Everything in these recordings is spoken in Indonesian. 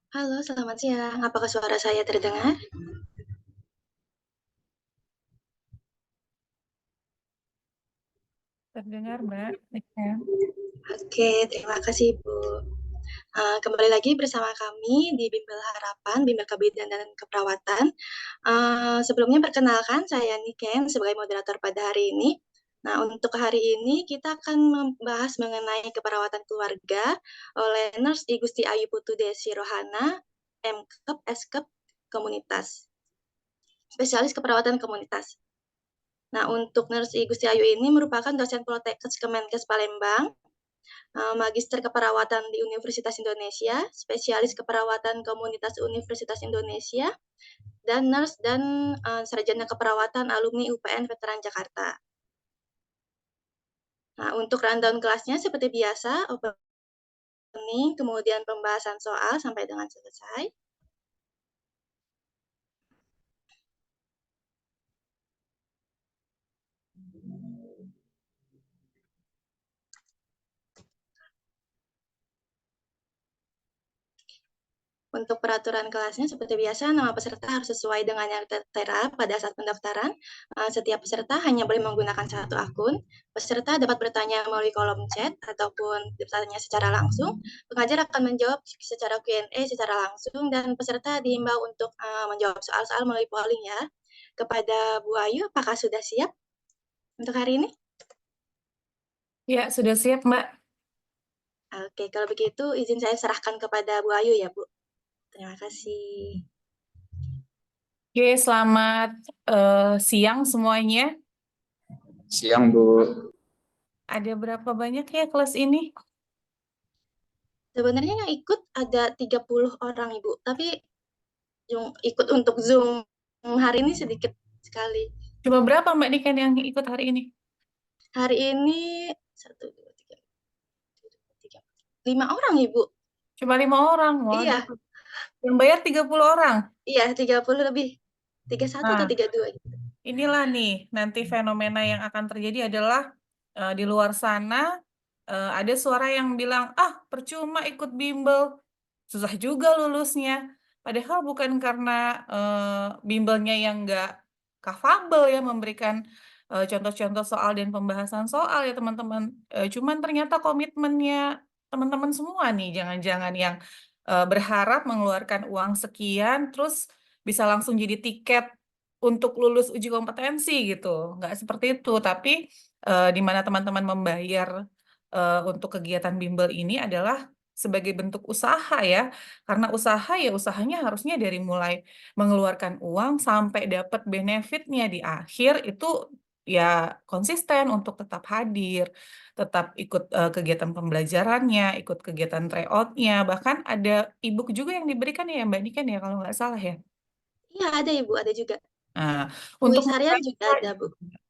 Halo, selamat siang. Apakah suara saya terdengar? Terdengar, Mbak. Ya. Oke, terima kasih, Bu. Kembali lagi bersama kami di Bimbel Harapan, Bimbel Kebidanan dan Keperawatan. Sebelumnya perkenalkan, saya Niken sebagai moderator pada hari ini. Nah, untuk hari ini kita akan membahas mengenai keperawatan keluarga oleh Nurse I Gusti Ayu Putu Desi Rohana, MKep, Skep, Komunitas, spesialis keperawatan komunitas. Nah, untuk Nurse I Gusti Ayu ini merupakan dosen Poltekkes Kemenkes Palembang, Magister Keperawatan di Universitas Indonesia, spesialis keperawatan komunitas Universitas Indonesia, dan nurse dan sarjana keperawatan alumni UPN Veteran Jakarta. Nah, untuk rundown kelasnya seperti biasa, opening, kemudian pembahasan soal sampai dengan selesai. Untuk peraturan kelasnya seperti biasa, nama peserta harus sesuai dengan yang tertera pada saat pendaftaran. Setiap peserta hanya boleh menggunakan satu akun. Peserta dapat bertanya melalui kolom chat ataupun bertanya secara langsung. Pengajar akan menjawab secara Q&A secara langsung dan peserta diimbau untuk menjawab soal-soal melalui polling ya. Kepada Bu Ayu, apakah sudah siap untuk hari ini? Ya, sudah siap, Mbak. Oke, kalau begitu izin saya serahkan kepada Bu Ayu ya, Bu. Terima kasih. Oke, selamat siang semuanya. Siang, Bu. Ada berapa banyak ya kelas ini? Sebenarnya yang ikut ada 30 orang, Ibu, tapi yang ikut untuk Zoom hari ini sedikit sekali. Cuma berapa, Mbak Niken yang ikut hari ini? Hari ini 5 orang, Ibu. Cuma 5 orang. Waduh. Iya, Yang bayar 30 orang. iya 30 lebih. 31 atau Nah, 32 gitu. inilah nih, nanti fenomena yang akan terjadi adalah di luar sana ada suara yang bilang, ah percuma ikut bimbel, susah juga lulusnya. Padahal bukan karena bimbelnya yang nggak capable ya memberikan contoh-contoh soal dan pembahasan soal ya teman-teman. Cuman ternyata komitmennya teman-teman semua nih, jangan-jangan yang berharap mengeluarkan uang sekian, terus bisa langsung jadi tiket untuk lulus uji kompetensi gitu. Nggak seperti itu, tapi di mana teman-teman membayar untuk kegiatan bimbel ini adalah sebagai bentuk usaha ya. Karena usaha ya usahanya harusnya dari mulai mengeluarkan uang sampai dapat benefitnya di akhir itu ya konsisten untuk tetap hadir, tetap ikut kegiatan pembelajarannya, ikut kegiatan tryout-nya, bahkan ada e-book juga yang diberikan ya Mbak Niken ya kalau nggak salah ya. Iya, ada, Ibu, ada juga. Nah, untuk Kuis harian juga membaca ada, Bu.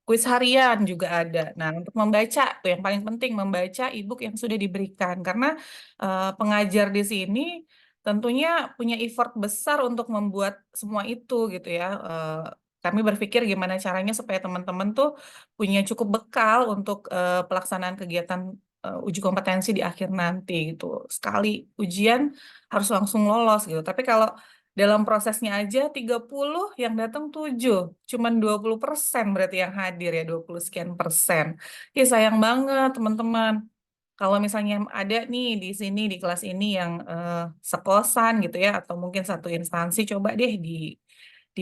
kuis harian juga ada. Nah, untuk membaca tuh yang paling penting membaca e-book yang sudah diberikan karena pengajar di sini tentunya punya effort besar untuk membuat semua itu gitu ya. Kami berpikir gimana caranya supaya teman-teman tuh punya cukup bekal untuk pelaksanaan kegiatan uji kompetensi di akhir nanti gitu. Sekali ujian harus langsung lolos gitu. Tapi kalau dalam prosesnya aja 30 yang datang 7, cuman 20% berarti yang hadir ya, 20 sekian persen. Ih, sayang banget teman-teman. Kalau misalnya ada nih di sini di kelas ini yang sekosan gitu ya, atau mungkin satu instansi, coba deh di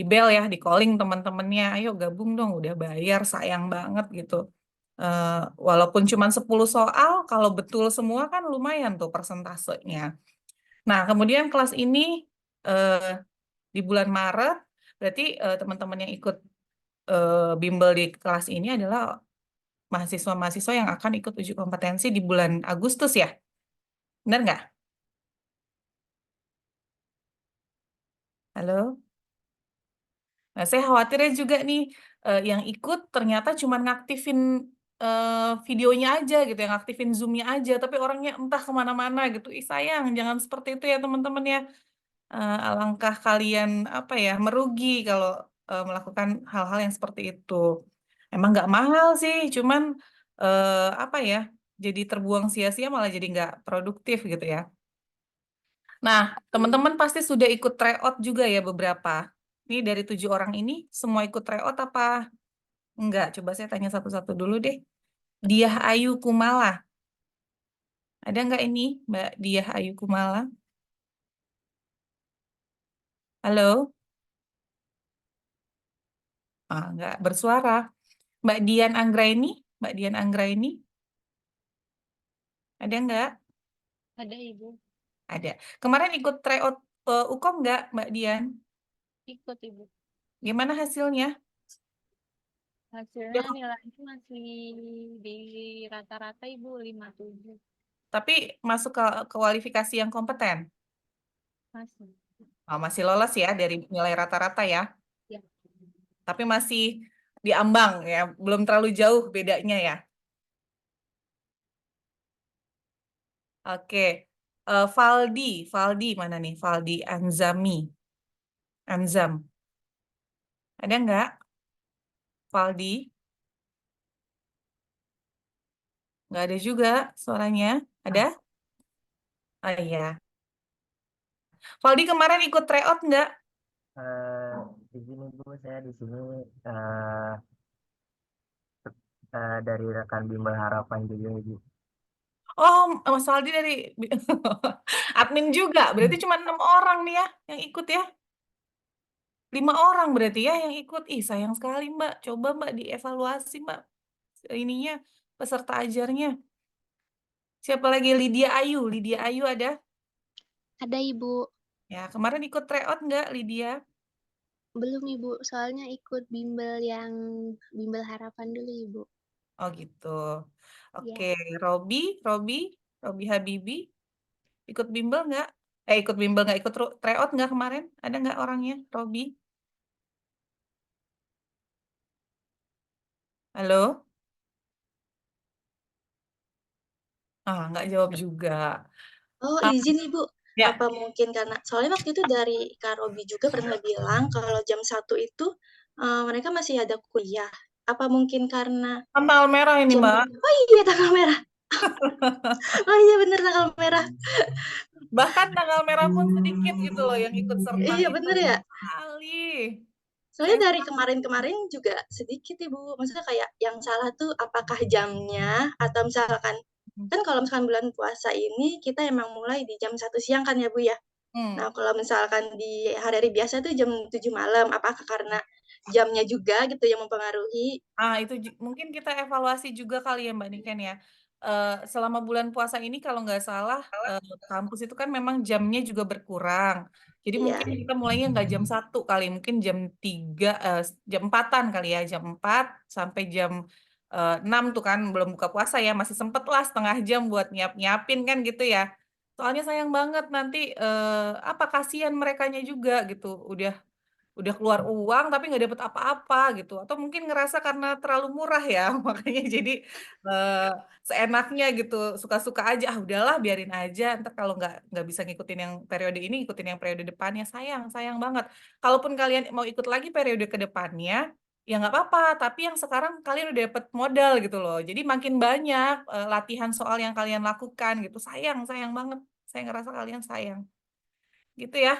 bel ya, di calling teman-temannya, ayo gabung dong, udah bayar, sayang banget gitu. Eh, Walaupun cuma 10 soal, kalau betul semua kan lumayan tuh persentasenya. Nah, kemudian kelas ini eh, di bulan Maret, berarti teman-teman yang ikut bimbel di kelas ini adalah mahasiswa-mahasiswa yang akan ikut uji kompetensi di bulan Agustus ya, benar nggak? Halo? Nah, saya khawatirnya juga nih, yang ikut ternyata cuma ngaktifin videonya aja gitu, yang ngaktifin Zoom-nya aja, tapi orangnya entah kemana-mana gitu. Ih, sayang, jangan seperti itu ya teman-teman ya. Alangkah kalian apa ya merugi kalau melakukan hal-hal yang seperti itu. Emang nggak mahal sih, cuman apa ya jadi terbuang sia-sia malah jadi nggak produktif gitu ya. Nah, teman-teman pasti sudah ikut tryout juga ya beberapa. Ini dari 7 orang ini semua ikut tryout apa enggak? Coba saya tanya satu-satu dulu deh. Diah Ayu Kumala. Ada nggak ini Mbak Diah Ayu Kumala? Halo? Ah, nggak bersuara. Mbak Dian Anggraini? Mbak Dian Anggraini? Ada nggak? Ada Ibu, Ada. Kemarin ikut tryout UKOM nggak Mbak Dian? ikut Ibu. Gimana hasilnya? Hasilnya nilainya masih di rata-rata Ibu 57. Tapi masuk ke kualifikasi yang kompeten? Masih. Oh, masih lolos ya dari nilai rata-rata ya? Ya. Tapi masih diambang ya, belum terlalu jauh bedanya ya. Oke. Valdi mana nih? Valdi Anzami. Anzam. Ada nggak? Valdi? Nggak ada juga suaranya. Ada? Oh iya. Valdi kemarin ikut tryout nggak? Di sini Bu, saya di sini eh, dari rekan Bimbel Harapan juga Ibu. Oh, Mas Valdi dari admin juga. Berarti cuma 6 orang nih ya yang ikut ya. 5 orang berarti ya yang ikut. Ih, sayang sekali Mbak. Coba Mbak dievaluasi Mbak. Ininya, peserta ajarnya. Siapa lagi? Lydia Ayu. Lydia Ayu ada? Ada Ibu, Ya, kemarin ikut tryout nggak Lydia? belum Ibu, soalnya ikut bimbel harapan dulu Ibu. Oh gitu. Oke, Ya, Robi, Robi, Robi Habibi. Ikut bimbel nggak? Ikut bimbel nggak? Ikut tryout nggak kemarin? Ada nggak orangnya, Robi? Halo? Nggak jawab juga. Oh, Ah, izin Ibu. ya, Apa mungkin karena soalnya waktu itu dari Kak Robi juga pernah bilang kalau jam 1 itu mereka masih ada kuliah. Apa mungkin karena tanggal merah ini, jam Mbak. Oh iya tanggal merah. Oh iya bener tanggal merah. Bahkan tanggal merah pun sedikit gitu loh yang ikut serta Iya itu. bener ya. Sekali. Soalnya Sayang dari kemarin-kemarin juga sedikit Ibu. Maksudnya kayak yang salah tuh apakah jamnya atau misalkan kan kalau misalkan bulan puasa ini kita emang mulai di jam 1 siang kan ya Bu ya. Hmm. Nah, kalau misalkan di hari-hari biasa tuh jam 7 malam, apakah karena jamnya juga gitu yang mempengaruhi? Itu mungkin kita evaluasi juga kali ya Mbak Niken ya. Selama bulan puasa ini kalau nggak salah kampus itu kan memang jamnya juga berkurang. Jadi Iya. mungkin kita mulainya nggak jam 1 kali, mungkin jam 3, jam 4-an kali ya, jam 4 sampai jam 6 tuh kan belum buka puasa ya, masih sempet lah setengah jam buat nyiapin kan gitu ya. Soalnya sayang banget nanti apa kasihan merekanya juga gitu, udah keluar uang tapi nggak dapet apa-apa gitu, atau mungkin ngerasa karena terlalu murah ya makanya jadi eh, seenaknya gitu, suka-suka aja, udahlah biarin aja, ntar kalau nggak bisa ngikutin yang periode ini, ngikutin yang periode depannya. Sayang sayang banget. Kalaupun kalian mau ikut lagi periode ke depannya ya nggak apa-apa, tapi yang sekarang kalian udah dapet modal gitu loh, jadi makin banyak latihan soal yang kalian lakukan gitu. Sayang sayang banget, saya ngerasa kalian sayang gitu ya.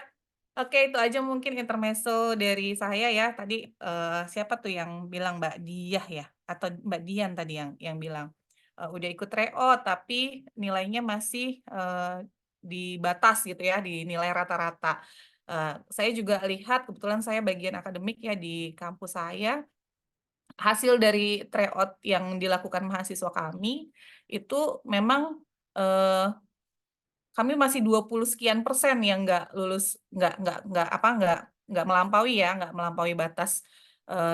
Oke, itu aja mungkin intermezzo dari saya ya. Tadi siapa tuh yang bilang Mbak Diah ya? Atau Mbak Dian tadi yang bilang udah ikut tryout tapi nilainya masih di batas gitu ya, di nilai rata-rata. Saya juga lihat kebetulan saya bagian akademik ya di kampus saya. Hasil dari tryout yang dilakukan mahasiswa kami itu memang eh, kami masih 20 sekian persen yang nggak lulus, nggak melampaui ya, nggak melampaui batas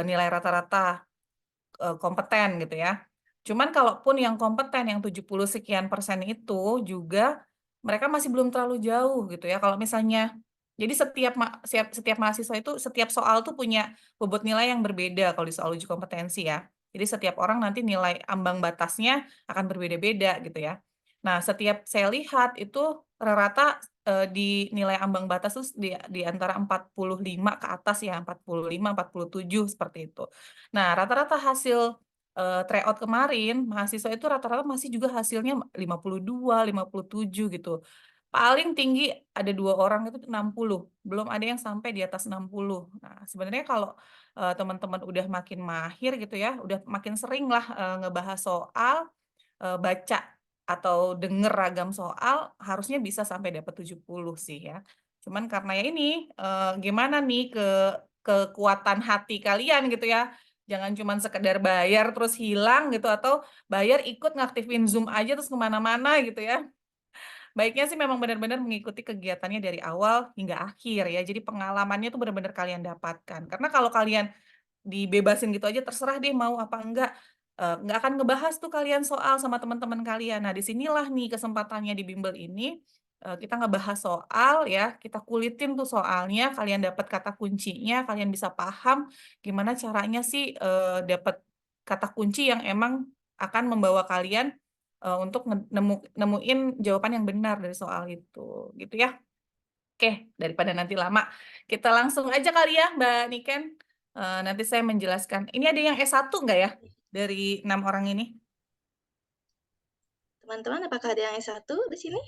nilai rata-rata kompeten gitu ya. Cuman kalaupun yang kompeten yang 70 sekian persen itu juga mereka masih belum terlalu jauh gitu ya. Kalau misalnya jadi setiap mahasiswa itu setiap soal tuh punya bobot nilai yang berbeda kalau di soal uji kompetensi ya. Jadi setiap orang nanti nilai ambang batasnya akan berbeda-beda gitu ya. Nah, setiap saya lihat itu rata-rata di nilai ambang batas tuh di antara 45 ke atas ya, 45, 47 seperti itu. Nah, rata-rata hasil tryout kemarin, mahasiswa itu rata-rata masih juga hasilnya 52, 57 gitu. paling tinggi ada 2 orang itu 60, belum ada yang sampai di atas 60. Nah, sebenarnya kalau, teman-teman udah makin mahir gitu ya, udah makin sering lah, ngebahas soal, baca atau denger ragam soal, harusnya bisa sampai dapat 70 sih ya. Cuman karena ya ini, gimana nih kekuatan hati kalian gitu ya, jangan cuman sekedar bayar terus hilang gitu, atau bayar ikut ngaktifin Zoom aja terus ke mana-mana gitu ya. Baiknya sih memang benar-benar mengikuti kegiatannya dari awal hingga akhir ya. Jadi pengalamannya tuh benar-benar kalian dapatkan. Karena kalau kalian dibebasin gitu aja terserah deh mau apa enggak, nggak akan ngebahas tuh kalian soal sama teman-teman kalian. Nah, disinilah nih kesempatannya di bimbel ini, kita ngebahas soal ya, kita kulitin tuh soalnya, kalian dapat kata kuncinya, kalian bisa paham gimana caranya sih, dapat kata kunci yang emang akan membawa kalian, untuk nemuin jawaban yang benar dari soal itu, gitu ya. Oke, daripada nanti lama, kita langsung aja kali ya Mbak Niken. Nanti saya menjelaskan. Ini ada yang S1 nggak ya? Dari 6 orang ini? Teman-teman, apakah ada yang S1 di sini?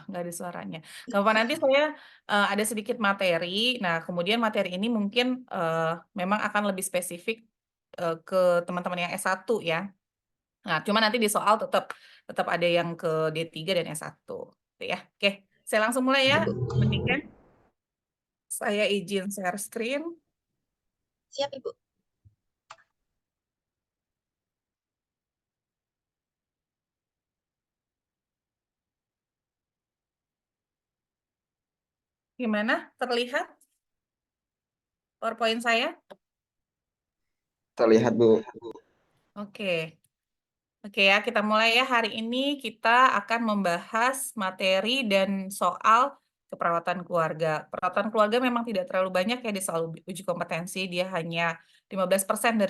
Nggak ada suaranya. Nggak apa-apa, nanti saya ada sedikit materi. Nah, kemudian materi ini mungkin memang akan lebih spesifik ke teman-teman yang S1 ya. Nah, cuma nanti di soal tetap ada yang ke D3 dan S1. Gitu ya. Oke, saya langsung mulai ya, Mbak Niken. Saya izin share screen. Siap, Ibu. Gimana? Terlihat PowerPoint saya? Terlihat, Bu. Oke. Oke ya, kita mulai ya. Hari ini kita akan membahas materi dan soal keperawatan keluarga. Perawatan keluarga memang tidak terlalu banyak ya di soal uji kompetensi, dia hanya 15%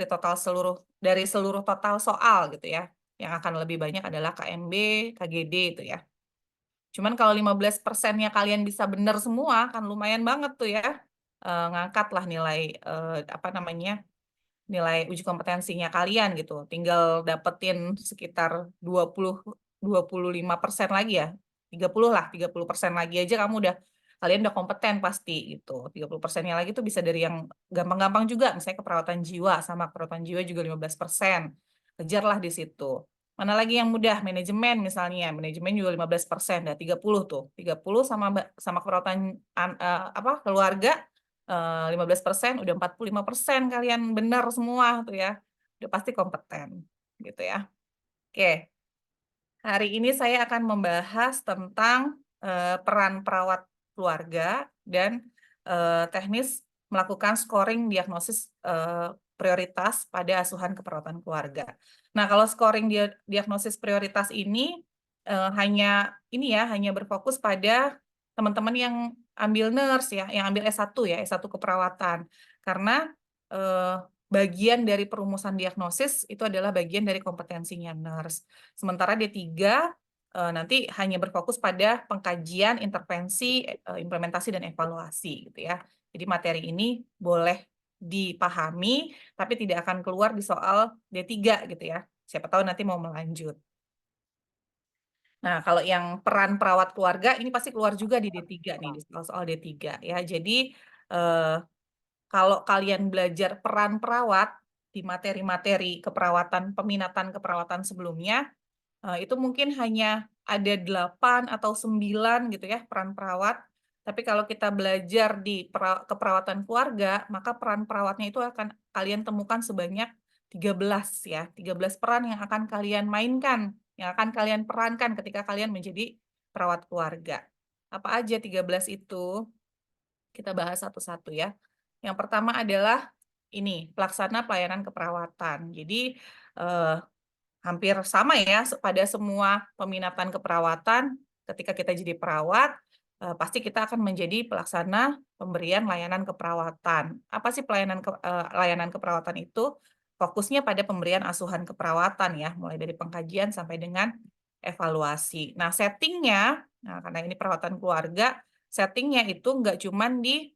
dari seluruh total soal gitu ya. Yang akan lebih banyak adalah KMB, KGD itu ya. Cuman kalau 15%-nya kalian bisa benar semua, kan lumayan banget tuh ya. Ngangkat lah nilai nilai uji kompetensinya kalian gitu. Tinggal dapetin sekitar 25% lagi ya. 30% lagi aja kalian udah kompeten pasti gitu. 30%-nya lagi tuh bisa dari yang gampang-gampang juga, misalnya keperawatan jiwa, sama keperawatan jiwa juga 15%. Kejarlah di situ. Mana lagi yang mudah? Manajemen misalnya. Manajemen juga 15%, ada 30 tuh. 30 sama keperawatan keluarga 15%, udah 45% kalian benar semua tuh ya. Udah pasti kompeten gitu ya. Oke. Hari ini saya akan membahas tentang peran perawat keluarga dan teknis melakukan scoring diagnosis prioritas pada asuhan keperawatan keluarga. Nah, kalau scoring diagnosis prioritas ini hanya berfokus pada teman-teman yang ambil nurse ya, yang ambil S1 ya, S1 keperawatan. Karena bagian dari perumusan diagnosis itu adalah bagian dari kompetensinya nurse. Sementara D3 nanti hanya berfokus pada pengkajian, intervensi, implementasi, dan evaluasi gitu ya. Jadi materi ini boleh dipahami, tapi tidak akan keluar di soal D3 gitu ya. Siapa tahu nanti mau melanjut. Nah, kalau yang peran perawat keluarga, ini pasti keluar juga di D3 nih, di soal D3 ya. Jadi, kalau kalian belajar peran perawat di materi-materi keperawatan, peminatan keperawatan sebelumnya, itu mungkin hanya ada 8 atau 9 gitu ya peran perawat. Tapi kalau kita belajar di keperawatan keluarga, maka peran perawatnya itu akan kalian temukan sebanyak 13 ya. 13 peran yang akan kalian mainkan, yang akan kalian perankan ketika kalian menjadi perawat keluarga. Apa aja 13 itu? Kita bahas satu-satu ya. Yang pertama adalah ini, pelaksana pelayanan keperawatan. Jadi, hampir sama ya pada semua peminatan keperawatan, ketika kita jadi perawat, pasti kita akan menjadi pelaksana pemberian layanan keperawatan. Apa sih layanan keperawatan itu? Fokusnya pada pemberian asuhan keperawatan ya, mulai dari pengkajian sampai dengan evaluasi. Nah, settingnya, karena ini perawatan keluarga, settingnya itu nggak cuman di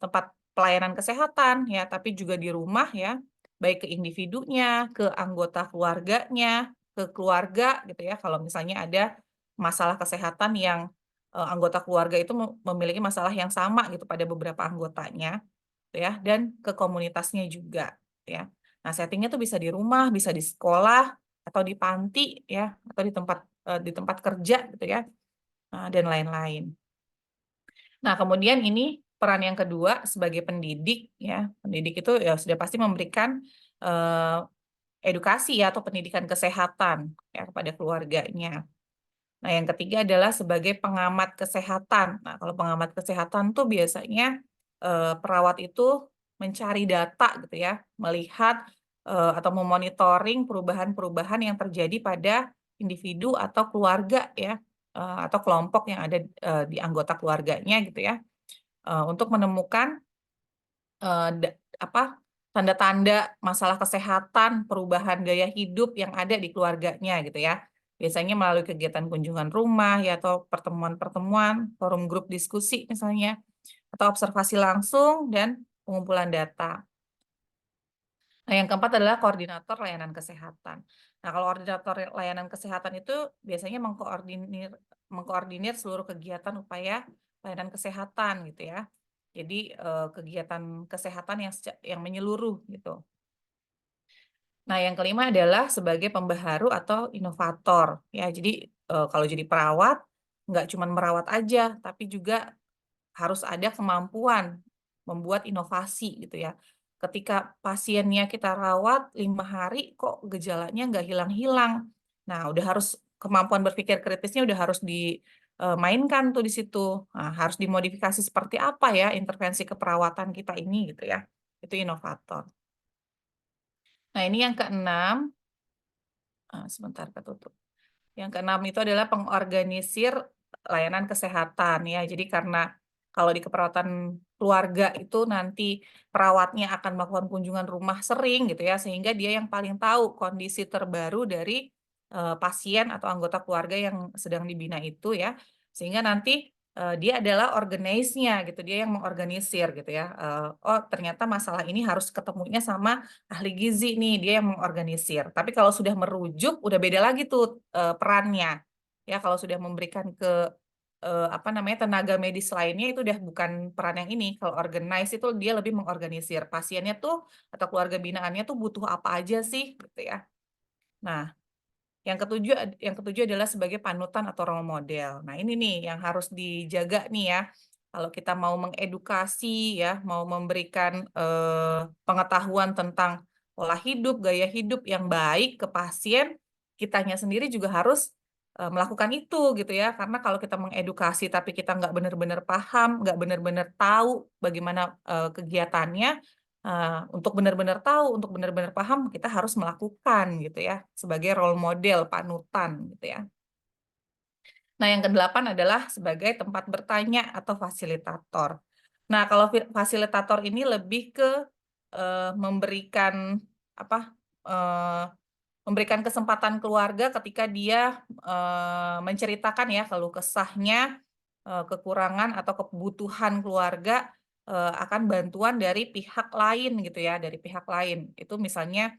tempat pelayanan kesehatan ya, tapi juga di rumah ya, baik ke individunya, ke anggota keluarganya, ke keluarga gitu ya, kalau misalnya ada masalah kesehatan yang anggota keluarga itu memiliki masalah yang sama gitu pada beberapa anggotanya, gitu ya, dan ke komunitasnya juga, gitu ya. Nah, settingnya tuh bisa di rumah, bisa di sekolah, atau di panti ya, atau di tempat kerja gitu ya, dan lain-lain. Nah, kemudian ini peran yang kedua sebagai pendidik ya. Pendidik itu ya sudah pasti memberikan eh, edukasi ya atau pendidikan kesehatan ya kepada keluarganya. Nah, yang ketiga adalah sebagai pengamat kesehatan. Nah, kalau pengamat kesehatan tuh biasanya perawat itu mencari data gitu ya, melihat atau memonitoring perubahan-perubahan yang terjadi pada individu atau keluarga ya, atau kelompok yang ada di anggota keluarganya gitu ya, untuk menemukan tanda-tanda masalah kesehatan, perubahan gaya hidup yang ada di keluarganya gitu ya. Biasanya melalui kegiatan kunjungan rumah ya atau pertemuan-pertemuan, forum grup diskusi misalnya, atau observasi langsung dan pengumpulan data. Nah, yang keempat adalah koordinator layanan kesehatan. Nah, kalau koordinator layanan kesehatan itu biasanya mengkoordinir seluruh kegiatan upaya layanan kesehatan gitu ya. Jadi kegiatan kesehatan yang menyeluruh gitu. Nah, yang kelima adalah sebagai pembaharu atau inovator ya. Jadi kalau jadi perawat nggak cuma merawat aja, tapi juga harus ada kemampuan membuat inovasi gitu ya. Ketika pasiennya kita rawat 5 hari kok gejalanya nggak hilang-hilang. Nah, udah harus kemampuan berpikir kritisnya udah harus dimainkan tuh di situ. Nah, harus dimodifikasi seperti apa ya intervensi keperawatan kita ini gitu ya. Itu inovator. Nah, ini yang keenam. Sebentar ketutup. Yang keenam itu adalah pengorganisir layanan kesehatan ya. Jadi karena kalau di keperawatan keluarga itu nanti perawatnya akan melakukan kunjungan rumah sering gitu ya, sehingga dia yang paling tahu kondisi terbaru dari pasien atau anggota keluarga yang sedang dibina itu ya. Sehingga nanti dia adalah organize-nya gitu, dia yang mengorganisir gitu ya. Oh, ternyata masalah ini harus ketemunya sama ahli gizi nih, dia yang mengorganisir. Tapi kalau sudah merujuk, udah beda lagi tuh perannya. Ya, kalau sudah memberikan ke tenaga medis lainnya itu udah bukan peran yang ini. Kalau organize itu dia lebih mengorganisir. Pasiennya tuh atau keluarga binaannya tuh butuh apa aja sih gitu ya. Nah, yang ketujuh adalah sebagai panutan atau role model. Nah, ini nih yang harus dijaga nih ya. Kalau kita mau mengedukasi ya, mau memberikan pengetahuan tentang pola hidup, gaya hidup yang baik ke pasien, kitanya sendiri juga harus melakukan itu gitu ya. Karena kalau kita mengedukasi tapi kita nggak benar-benar paham, nggak benar-benar tahu bagaimana kegiatannya, untuk benar-benar tahu, untuk benar-benar paham, kita harus melakukan gitu ya, sebagai role model, panutan gitu ya. Nah, yang kedelapan adalah sebagai tempat bertanya atau fasilitator. Nah, kalau fasilitator ini lebih ke memberikan apa? Memberikan kesempatan keluarga ketika dia menceritakan ya keluh kesahnya, kekurangan atau kebutuhan keluarga akan bantuan dari pihak lain gitu ya, dari pihak lain. Itu misalnya,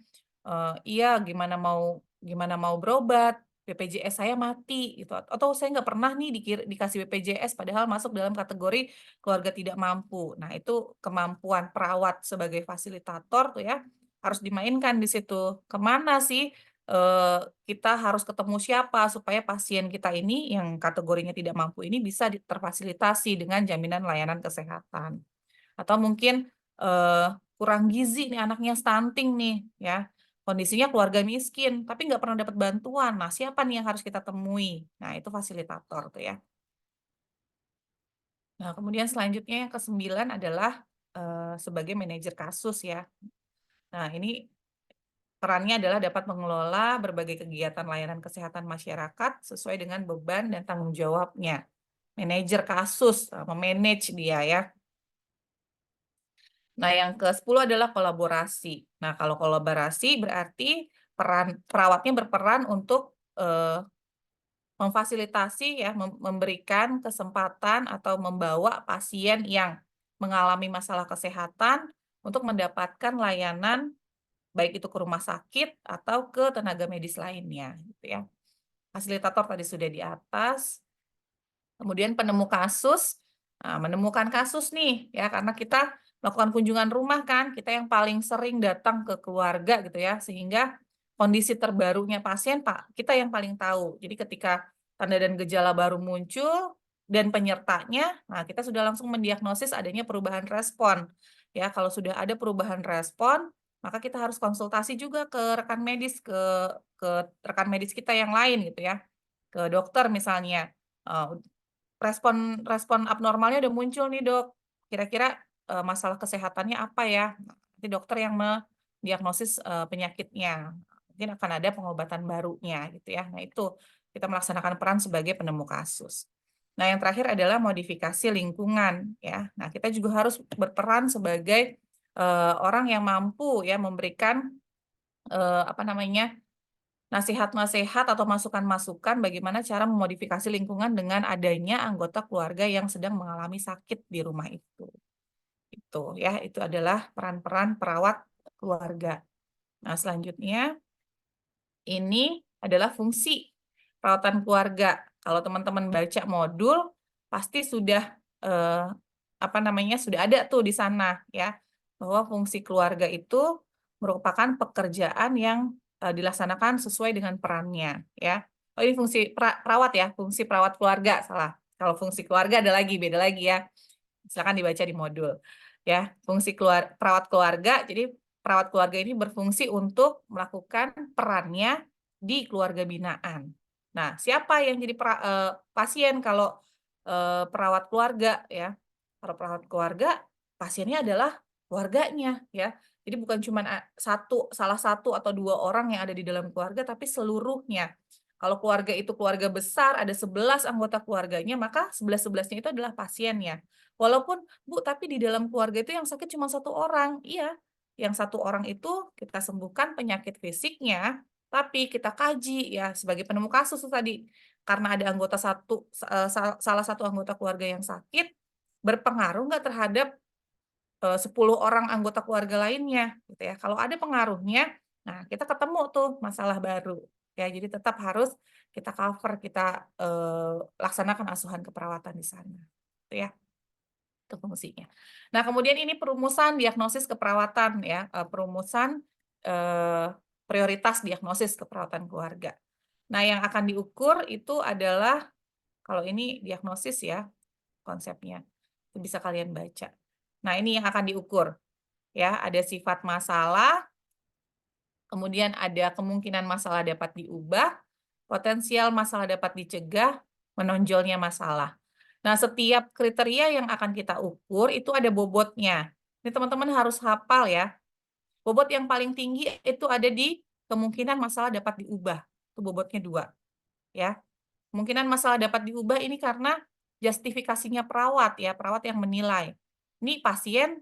iya gimana mau berobat, BPJS saya mati gitu, atau saya nggak pernah nih dikasih BPJS padahal masuk dalam kategori keluarga tidak mampu. Nah, itu kemampuan perawat sebagai fasilitator tuh ya, harus dimainkan di situ. Kemana sih kita harus ketemu siapa supaya pasien kita ini yang kategorinya tidak mampu ini bisa terfasilitasi dengan jaminan layanan kesehatan. Atau mungkin kurang gizi nih anaknya, stunting nih ya, kondisinya keluarga miskin tapi nggak pernah dapat bantuan. Nah, siapa nih yang harus kita temui? Nah, itu fasilitator tuh ya. Nah, kemudian selanjutnya yang ke-9 adalah sebagai manajer kasus ya. Nah, ini perannya adalah dapat mengelola berbagai kegiatan layanan kesehatan masyarakat sesuai dengan beban dan tanggung jawabnya. Manajer kasus, memanage dia ya. Nah, yang ke-10 adalah kolaborasi. Nah, kalau kolaborasi berarti perawatnya berperan untuk memfasilitasi ya, memberikan kesempatan atau membawa pasien yang mengalami masalah kesehatan untuk mendapatkan layanan baik itu ke rumah sakit atau ke tenaga medis lainnya, gitu ya. Fasilitator tadi sudah di atas. Kemudian penemu kasus, menemukan kasus nih ya, karena kita melakukan kunjungan rumah kan, kita yang paling sering datang ke keluarga gitu ya, sehingga kondisi terbarunya pasien kita yang paling tahu. Jadi ketika tanda dan gejala baru muncul dan penyertanya, nah kita sudah langsung mendiagnosis adanya perubahan respon. Ya, kalau sudah ada perubahan respon, maka kita harus konsultasi juga ke rekan medis, ke rekan medis kita yang lain gitu ya, ke dokter misalnya. Respon abnormalnya udah muncul nih, Dok. Kira-kira, masalah kesehatannya apa ya? Nanti dokter yang mendiagnosis, penyakitnya. Mungkin akan ada pengobatan barunya gitu ya. Nah itu, kita melaksanakan peran sebagai penemu kasus. Nah yang terakhir adalah modifikasi lingkungan ya. Nah kita juga harus berperan sebagai, orang yang mampu ya memberikan, apa namanya, nasihat-nasihat atau masukan-masukan bagaimana cara memodifikasi lingkungan dengan adanya anggota keluarga yang sedang mengalami sakit di rumah itu. Itu ya, itu adalah peran-peran perawat keluarga. Nah, selanjutnya ini adalah fungsi perawatan keluarga. Kalau teman-teman baca modul pasti sudah apa namanya, sudah ada tuh di sana ya, bahwa fungsi keluarga itu merupakan pekerjaan yang dilaksanakan sesuai dengan perannya ya. Oh ini fungsi perawat ya, fungsi perawat keluarga salah. Kalau fungsi keluarga ada lagi, beda lagi ya. Silakan dibaca di modul ya. Fungsi perawat keluarga, jadi perawat keluarga ini berfungsi untuk melakukan perannya di keluarga binaan. Nah, siapa yang jadi pasien kalau perawat keluarga ya? Kalau perawat keluarga, pasiennya adalah keluarganya ya. Jadi bukan cuma salah satu atau 2 orang yang ada di dalam keluarga, tapi seluruhnya. Kalau keluarga itu keluarga besar, ada 11 anggota keluarganya, maka 11-11-nya itu adalah pasiennya. Walaupun, Bu, tapi di dalam keluarga itu yang sakit cuma 1 orang. Iya, yang 1 orang itu kita sembuhkan penyakit fisiknya, tapi kita kaji ya sebagai penemu kasus tadi. Karena ada anggota salah satu anggota keluarga yang sakit, berpengaruh nggak terhadap 10 orang anggota keluarga lainnya gitu ya. Kalau ada pengaruhnya, nah kita ketemu tuh masalah baru. Ya, jadi tetap harus kita cover, kita laksanakan asuhan keperawatan di sana. Gitu ya. Itu fungsinya. Nah, kemudian ini perumusan diagnosis keperawatan ya, perumusan prioritas diagnosis keperawatan keluarga. Nah, yang akan diukur itu adalah kalau ini diagnosis ya konsepnya. Itu bisa kalian baca. Nah, ini yang akan diukur. Ya, ada sifat masalah, kemudian ada kemungkinan masalah dapat diubah, potensial masalah dapat dicegah, menonjolnya masalah. Nah, setiap kriteria yang akan kita ukur itu ada bobotnya. Ini teman-teman harus hafal ya. Bobot yang paling tinggi itu ada di kemungkinan masalah dapat diubah. Itu bobotnya 2. Ya. Kemungkinan masalah dapat diubah ini karena justifikasinya perawat ya, perawat yang menilai. Ini pasien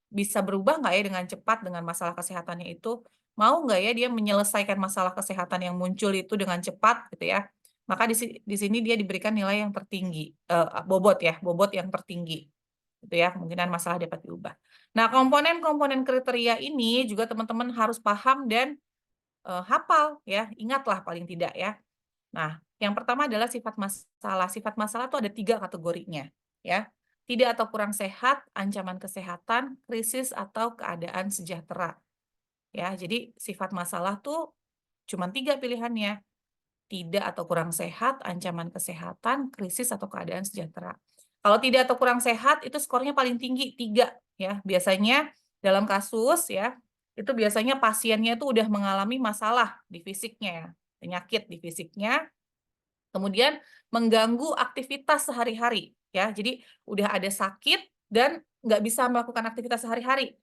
bisa berubah nggak ya dengan cepat dengan masalah kesehatannya itu? Mau nggak ya dia menyelesaikan masalah kesehatan yang muncul itu dengan cepat gitu ya? Maka di sini dia diberikan nilai yang tertinggi, bobot ya, bobot yang tertinggi. Gitu ya, kemungkinan masalah dapat diubah. Nah, komponen-komponen kriteria ini juga teman-teman harus paham dan hafal ya, ingatlah paling tidak ya. Nah, yang pertama adalah sifat masalah. Sifat masalah itu ada 3 kategorinya ya. Tidak atau kurang sehat, ancaman kesehatan, krisis atau keadaan sejahtera. Ya, jadi sifat masalah tuh cuma 3 pilihannya. Tidak atau kurang sehat, ancaman kesehatan, krisis atau keadaan sejahtera. Kalau tidak atau kurang sehat itu skornya paling tinggi 3 ya. Biasanya dalam kasus ya, itu biasanya pasiennya itu udah mengalami masalah di fisiknya ya, penyakit di fisiknya, kemudian mengganggu aktivitas sehari-hari ya. Jadi udah ada sakit dan nggak bisa melakukan aktivitas sehari-hari.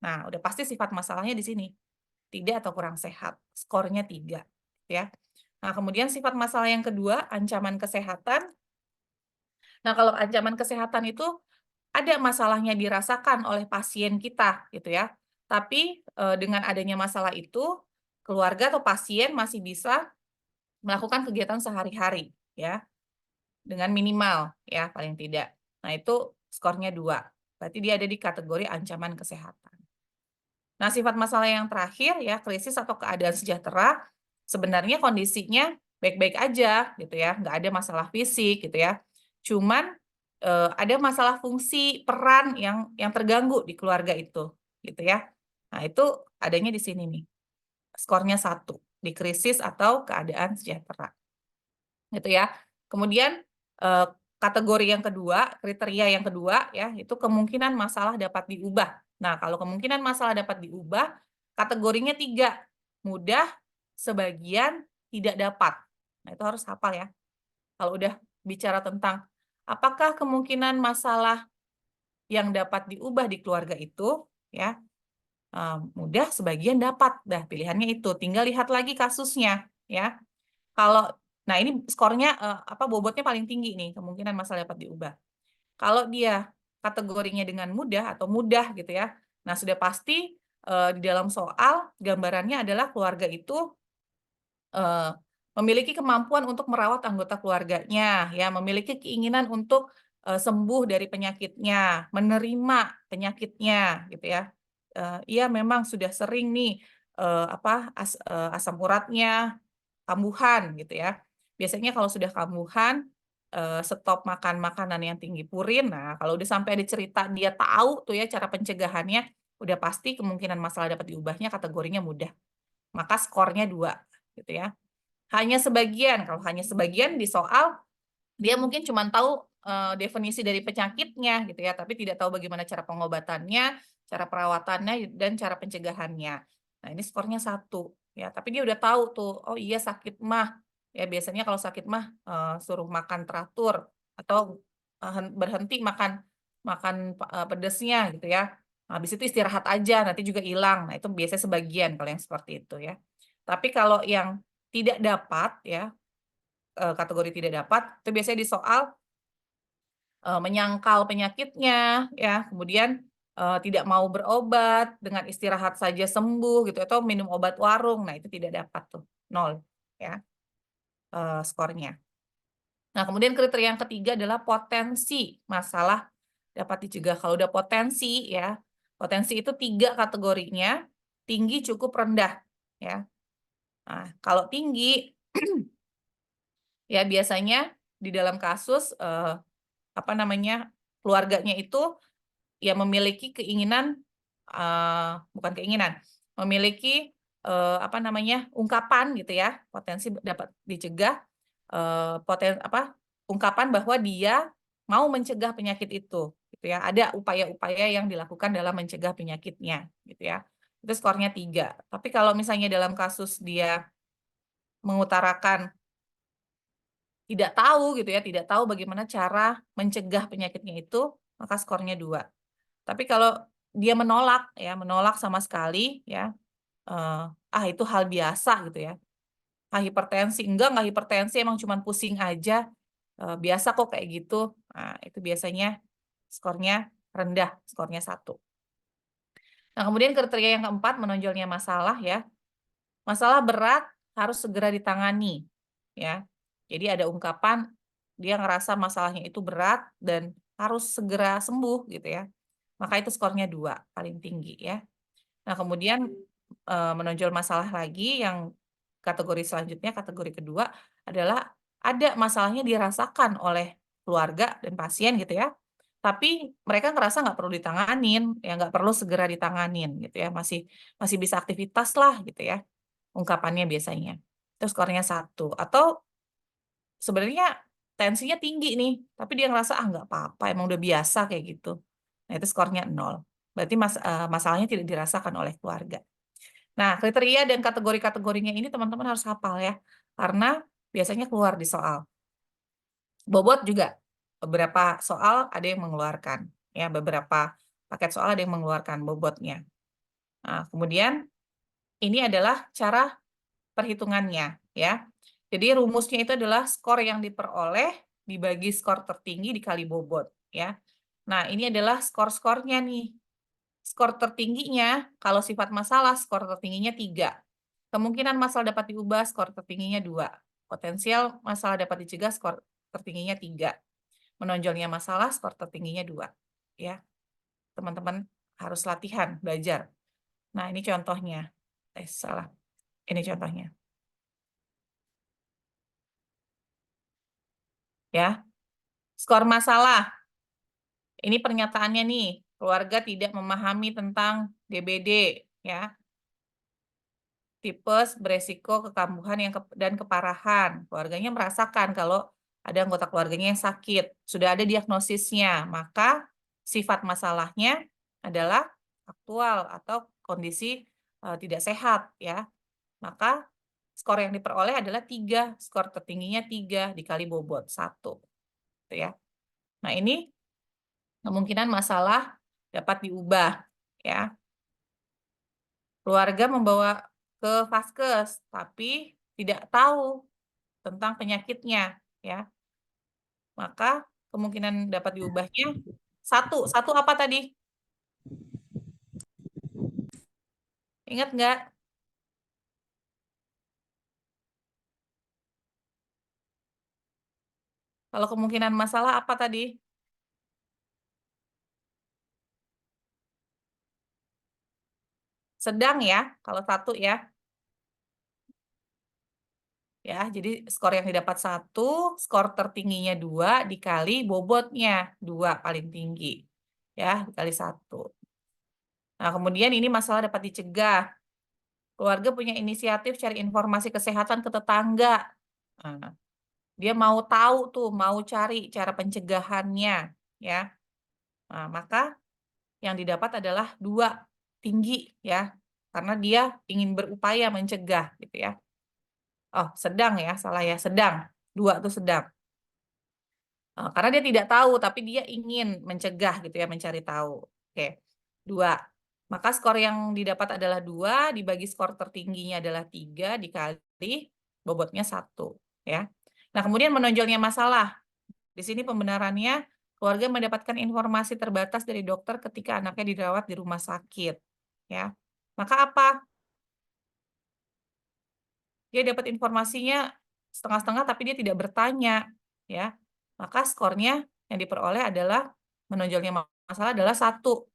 Nah, udah pasti sifat masalahnya di sini. Tidak atau kurang sehat, skornya 3 ya. Nah, kemudian sifat masalah yang kedua, ancaman kesehatan. Nah, kalau ancaman kesehatan itu ada masalahnya dirasakan oleh pasien kita gitu ya. Tapi dengan adanya masalah itu, keluarga atau pasien masih bisa melakukan kegiatan sehari-hari ya dengan minimal ya paling tidak. Nah, itu skornya 2. Berarti dia ada di kategori ancaman kesehatan. Nah, sifat masalah yang terakhir ya, krisis atau keadaan sejahtera, sebenarnya kondisinya baik-baik aja gitu ya, nggak ada masalah fisik gitu ya. Cuman ada masalah fungsi peran yang terganggu di keluarga itu gitu ya. Nah, itu adanya di sini nih. Skornya 1 di krisis atau keadaan sejahtera. Gitu ya. Kemudian kategori yang kedua, kriteria yang kedua ya, itu kemungkinan masalah dapat diubah. Nah, kalau kemungkinan masalah dapat diubah, kategorinya 3. Mudah, sebagian, tidak dapat. Nah, itu harus hafal ya. Kalau udah bicara tentang apakah kemungkinan masalah yang dapat diubah di keluarga itu ya, mudah, sebagian, dapat. Dah, pilihannya itu. Tinggal lihat lagi kasusnya ya. Kalau nah ini skornya bobotnya paling tinggi nih, kemungkinan masalah dapat diubah. Kalau dia kategorinya dengan mudah atau mudah gitu ya. Nah, sudah pasti di dalam soal gambarannya adalah keluarga itu memiliki kemampuan untuk merawat anggota keluarganya, ya, memiliki keinginan untuk sembuh dari penyakitnya, menerima penyakitnya, gitu ya. Ia memang sudah sering nih asam uratnya kambuhan, gitu ya. Biasanya kalau sudah kambuhan, stop makan makanan yang tinggi purin. Nah, kalau udah sampai ada cerita dia tahu tuh ya cara pencegahannya, udah pasti kemungkinan masalah dapat diubahnya kategorinya mudah. Maka skornya 2, gitu ya. Hanya sebagian, kalau hanya sebagian di soal, dia mungkin cuma tahu definisi dari penyakitnya gitu ya, tapi tidak tahu bagaimana cara pengobatannya, cara perawatannya, dan cara pencegahannya. Nah, ini skornya 1 ya, tapi dia udah tahu tuh, oh iya sakit mah, ya biasanya kalau sakit mah suruh makan teratur atau berhenti makan makan pedesnya gitu ya. Habis itu istirahat aja, nanti juga hilang. Nah, itu biasanya sebagian kalau yang seperti itu ya. Tapi kalau yang tidak dapat ya, kategori tidak dapat, itu biasanya di soal menyangkal penyakitnya ya, kemudian tidak mau berobat, dengan istirahat saja sembuh gitu, atau minum obat warung. Nah, itu tidak dapat tuh, 0 ya skornya. Nah, kemudian kriteria yang ketiga adalah potensi masalah dapat dicegah. Kalau udah potensi ya, potensi itu 3 kategorinya, tinggi, cukup, rendah ya. Nah, kalau tinggi ya biasanya di dalam kasus keluarganya itu ya memiliki keinginan, bukan keinginan, memiliki ungkapan gitu ya, potensi dapat dicegah, ungkapan bahwa dia mau mencegah penyakit itu gitu ya. Ada upaya-upaya yang dilakukan dalam mencegah penyakitnya gitu ya. Itu skornya 3. Tapi kalau misalnya dalam kasus dia mengutarakan tidak tahu gitu ya, tidak tahu bagaimana cara mencegah penyakitnya itu, maka skornya 2. Tapi kalau dia menolak ya, menolak sama sekali ya, itu hal biasa gitu ya. Hipertensi, enggak hipertensi, emang cuman pusing aja, biasa kok kayak gitu. Nah, itu biasanya skornya rendah, skornya 1. Nah, kemudian kriteria yang keempat, menonjolnya masalah ya. Masalah berat harus segera ditangani ya. Jadi ada ungkapan dia ngerasa masalahnya itu berat dan harus segera sembuh gitu ya. Maka itu skornya 2, paling tinggi ya. Nah, kemudian menonjol masalah lagi yang kategori selanjutnya, kategori kedua adalah ada masalahnya dirasakan oleh keluarga dan pasien gitu ya. Tapi mereka ngerasa nggak perlu ditanganin, ya nggak perlu segera ditanganin gitu ya, masih bisa aktivitas lah gitu ya, ungkapannya biasanya. Itu skornya 1. Atau sebenarnya tensinya tinggi nih, tapi dia ngerasa, nggak apa-apa, emang udah biasa kayak gitu. Nah, itu skornya 0. Berarti masalahnya tidak dirasakan oleh keluarga. Nah, kriteria dan kategori-kategorinya ini teman-teman harus hafal ya, karena biasanya keluar di soal. Bobot juga, beberapa soal ada yang mengeluarkan, ya, beberapa paket soal ada yang mengeluarkan bobotnya. Nah, kemudian ini adalah cara perhitungannya, ya. Jadi rumusnya itu adalah skor yang diperoleh dibagi skor tertinggi dikali bobot, ya. Nah, ini adalah skor-skornya nih. Skor tertingginya, kalau sifat masalah, skor tertingginya 3. Kemungkinan masalah dapat diubah, skor tertingginya 2. Potensial masalah dapat dicegah, skor tertingginya 3. Menonjolnya masalah, skor tertingginya 2. Ya, teman-teman harus latihan, belajar. Nah, ini contohnya. Salah. Ini contohnya. Ya. Skor masalah. Ini pernyataannya nih. Keluarga tidak memahami tentang DBD, ya. Tipes beresiko kekambuhan dan keparahan. Keluarganya merasakan kalau ada anggota keluarganya yang sakit. Sudah ada diagnosisnya, maka sifat masalahnya adalah aktual atau kondisi tidak sehat, ya. Maka skor yang diperoleh adalah 3. Skor tertingginya 3 dikali bobot 1. Gitu ya. Nah, ini kemungkinan masalah dapat diubah, ya. Keluarga membawa ke vaskes, tapi tidak tahu tentang penyakitnya, ya. Maka kemungkinan dapat diubahnya 1. 1 apa tadi? Ingat nggak? Kalau kemungkinan masalah apa tadi? Sedang ya, kalau 1 ya. Ya, jadi skor yang didapat 1, skor tertingginya 2 dikali bobotnya 2 paling tinggi. Ya, dikali 1. Nah, kemudian ini masalah dapat dicegah. Keluarga punya inisiatif cari informasi kesehatan ke tetangga. Nah, dia mau tahu tuh, mau cari cara pencegahannya, ya. Nah, maka yang didapat adalah 2 tinggi, ya. Karena dia ingin berupaya mencegah, gitu ya. Oh, sedang ya, salah ya, sedang. 2 itu sedang. Karena dia tidak tahu, tapi dia ingin mencegah gitu ya, mencari tahu. Oke, 2. Maka skor yang didapat adalah 2, dibagi skor tertingginya adalah 3, dikali bobotnya 1. Ya. Nah, kemudian menonjolnya masalah. Di sini pembenarannya, keluarga mendapatkan informasi terbatas dari dokter ketika anaknya dirawat di rumah sakit. Ya. Maka apa? Dia dapat informasinya setengah-setengah, tapi dia tidak bertanya. Ya. Maka skornya yang diperoleh adalah menonjolnya masalah adalah 1.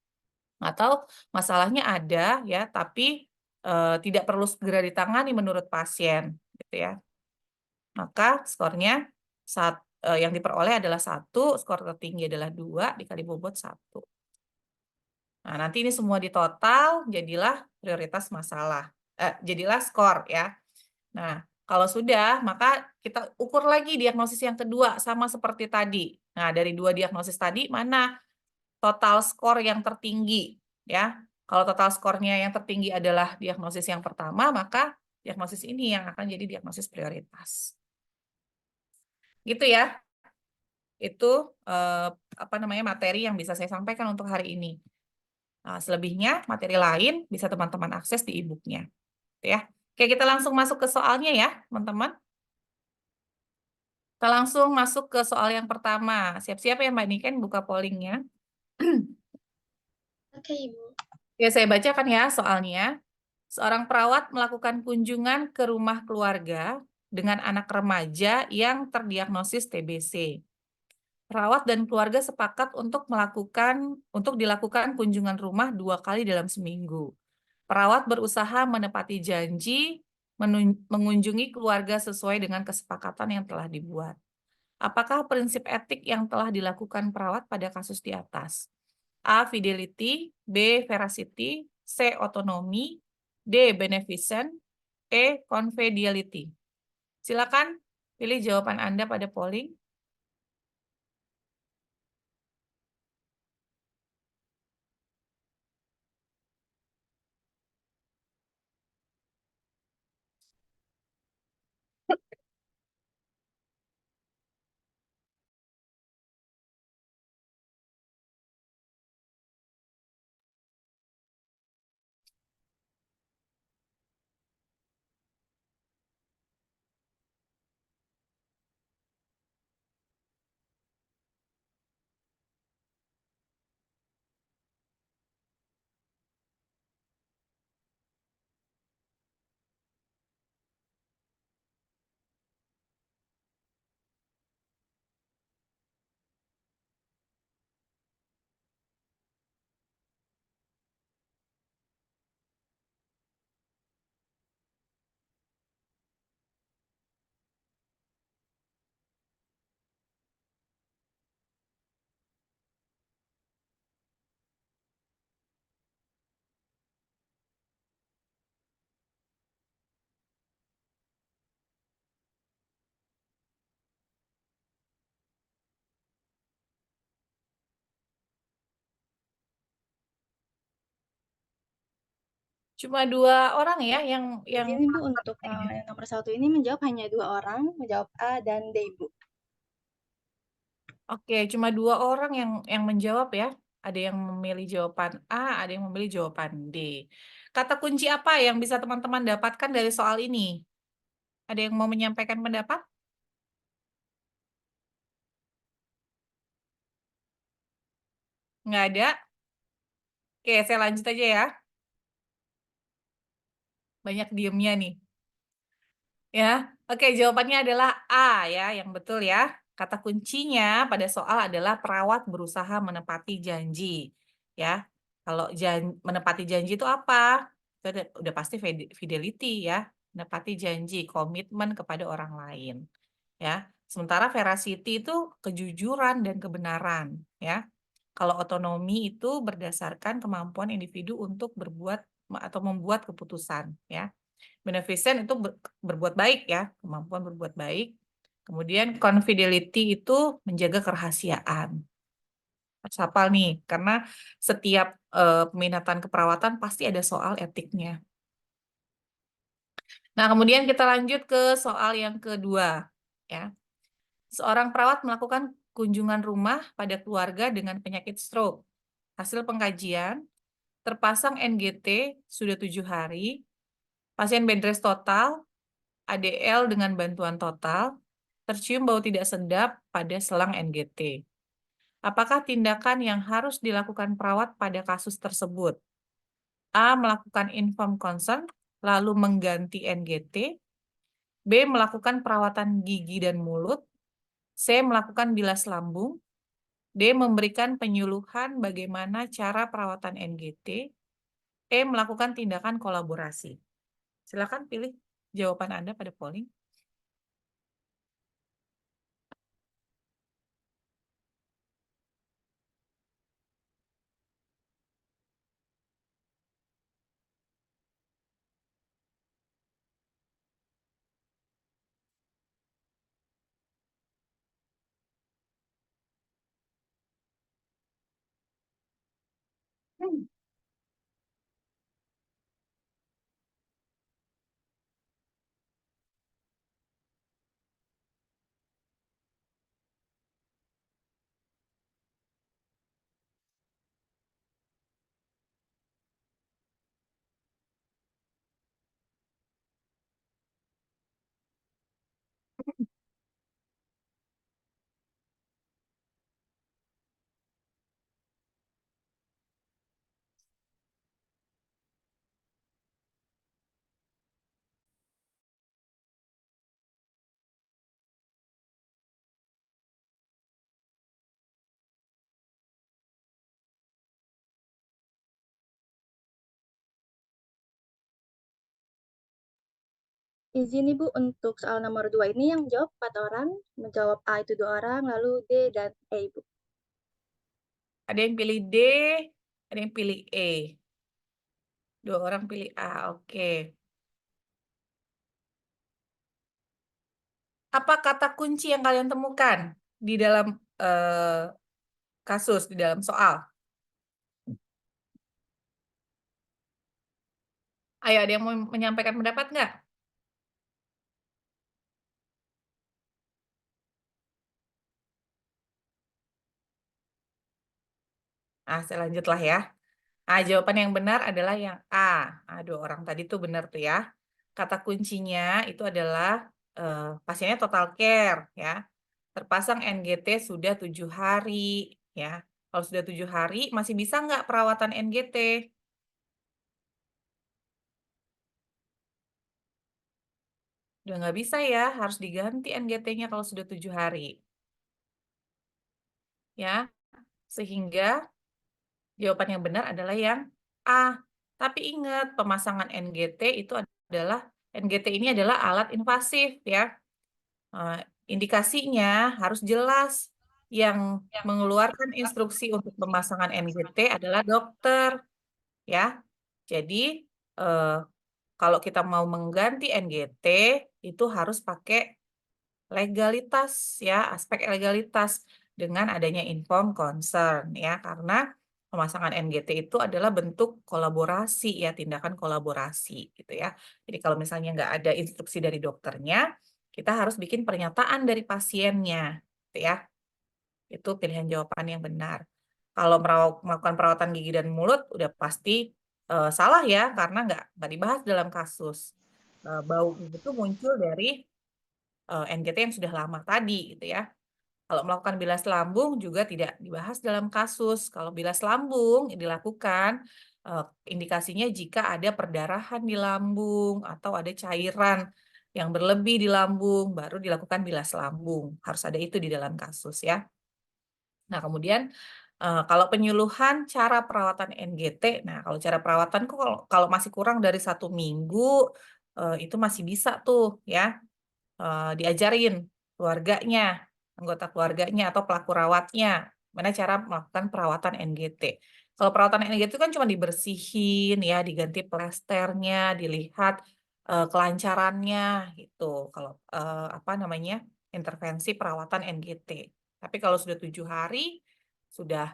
Atau masalahnya ada ya, tapi tidak perlu segera ditangani menurut pasien, gitu ya. Maka skornya yang diperoleh adalah 1, skor tertinggi adalah 2 dikali bobot 1. Nah, nanti ini semua ditotal jadilah prioritas masalah. Jadilah skor ya. Nah, kalau sudah, maka kita ukur lagi diagnosis yang kedua sama seperti tadi. Nah, dari 2 diagnosis tadi mana total skor yang tertinggi, ya. Kalau total skornya yang tertinggi adalah diagnosis yang pertama, maka diagnosis ini yang akan jadi diagnosis prioritas. Gitu ya. Itu materi yang bisa saya sampaikan untuk hari ini. Nah, selebihnya materi lain bisa teman-teman akses di e-book-nya, ya. Oke, kita langsung masuk ke soalnya ya, teman-teman. Kita langsung masuk ke soal yang pertama. Siap-siap ya Mbak Niken buka pollingnya. Oke, Ibu. Ya, saya bacakan ya soalnya. Seorang perawat melakukan kunjungan ke rumah keluarga dengan anak remaja yang terdiagnosis TBC. Perawat dan keluarga sepakat untuk dilakukan kunjungan rumah 2 kali dalam seminggu. Perawat berusaha menepati janji mengunjungi keluarga sesuai dengan kesepakatan yang telah dibuat. Apakah prinsip etik yang telah dilakukan perawat pada kasus di atas? A. Fidelity, B. Veracity, C. Autonomy, D. Beneficent, E. Confidentiality. Silakan pilih jawaban Anda pada polling. Cuma 2 orang ya yang Izin Ibu untuk yang nomor 1 ini menjawab hanya 2 orang, menjawab A dan D, Ibu. Oke, cuma 2 orang yang menjawab ya. Ada yang memilih jawaban A, ada yang memilih jawaban D. Kata kunci apa yang bisa teman-teman dapatkan dari soal ini? Ada yang mau menyampaikan pendapat? Nggak ada? Oke, saya lanjut aja ya. Banyak diemnya nih. Ya, oke, jawabannya adalah A ya, yang betul ya. Kata kuncinya pada soal adalah perawat berusaha menepati janji. Ya, kalau menepati janji itu apa? Itu udah pasti fidelity ya, menepati janji, komitmen kepada orang lain. Ya, sementara veracity itu kejujuran dan kebenaran. Ya, kalau otonomi itu berdasarkan kemampuan individu untuk berbuat atau membuat keputusan. Ya. Beneficent itu berbuat baik ya, kemampuan berbuat baik. Kemudian confidentiality itu menjaga kerahasiaan. Harus hafal nih, karena setiap peminatan keperawatan pasti ada soal etiknya. Nah, kemudian kita lanjut ke soal yang kedua. Ya. Seorang perawat melakukan kunjungan rumah pada keluarga dengan penyakit stroke. Hasil pengkajian, terpasang NGT sudah 7 hari, pasien bed rest total, ADL dengan bantuan total, tercium bau tidak sedap pada selang NGT. Apakah tindakan yang harus dilakukan perawat pada kasus tersebut? A. Melakukan informed consent, lalu mengganti NGT. B. Melakukan perawatan gigi dan mulut. C. Melakukan bilas lambung. D. Memberikan penyuluhan bagaimana cara perawatan NGT. E. Melakukan tindakan kolaborasi. Silakan pilih jawaban Anda pada polling. Izin Ibu untuk soal nomor 2 ini yang jawab 4 orang, menjawab A itu 2 orang, lalu D dan E, Ibu. Ada yang pilih D, ada yang pilih E. 2 orang pilih A, oke. Apa kata kunci yang kalian temukan di dalam kasus, di dalam soal? Ayo, ada yang mau menyampaikan pendapat nggak? Nah, saya lanjutlah ya. Nah, jawaban yang benar adalah yang A. Nah, 2 orang tadi tuh benar tuh ya. Kata kuncinya itu adalah pasiennya total care ya. Terpasang NGT sudah 7 hari ya. Kalau sudah 7 hari, masih bisa nggak perawatan NGT? Udah nggak bisa ya, harus diganti NGT-nya kalau sudah 7 hari. Ya, sehingga jawaban yang benar adalah yang A. Tapi ingat, pemasangan NGT itu adalah, NGT ini adalah alat invasif ya. Indikasinya harus jelas. Yang mengeluarkan instruksi untuk pemasangan NGT adalah dokter. Ya, jadi kalau kita mau mengganti NGT, itu harus pakai legalitas ya, aspek legalitas dengan adanya informed consent ya, karena pemasangan NGT itu adalah bentuk kolaborasi ya, tindakan kolaborasi gitu ya. Jadi kalau misalnya nggak ada instruksi dari dokternya, kita harus bikin pernyataan dari pasiennya, gitu ya. Itu pilihan jawaban yang benar. Kalau melakukan perawatan gigi dan mulut udah pasti salah ya, karena nggak dibahas dalam kasus. Bau itu muncul dari NGT yang sudah lama tadi gitu ya. Kalau melakukan bilas lambung juga tidak dibahas dalam kasus. Kalau bilas lambung dilakukan, indikasinya jika ada perdarahan di lambung atau ada cairan yang berlebih di lambung, baru dilakukan bilas lambung. Harus ada itu di dalam kasus ya. Nah, kemudian kalau penyuluhan cara perawatan NGT, nah kalau cara perawatan kok kalau masih kurang dari 1 minggu, itu masih bisa tuh ya diajarin keluarganya, anggota keluarganya atau pelaku rawatnya, gimana cara melakukan perawatan NGT. Kalau perawatan NGT itu kan cuma dibersihin ya, diganti plesternya, dilihat kelancarannya gitu. Kalau apa namanya intervensi perawatan NGT. Tapi kalau sudah 7 hari, sudah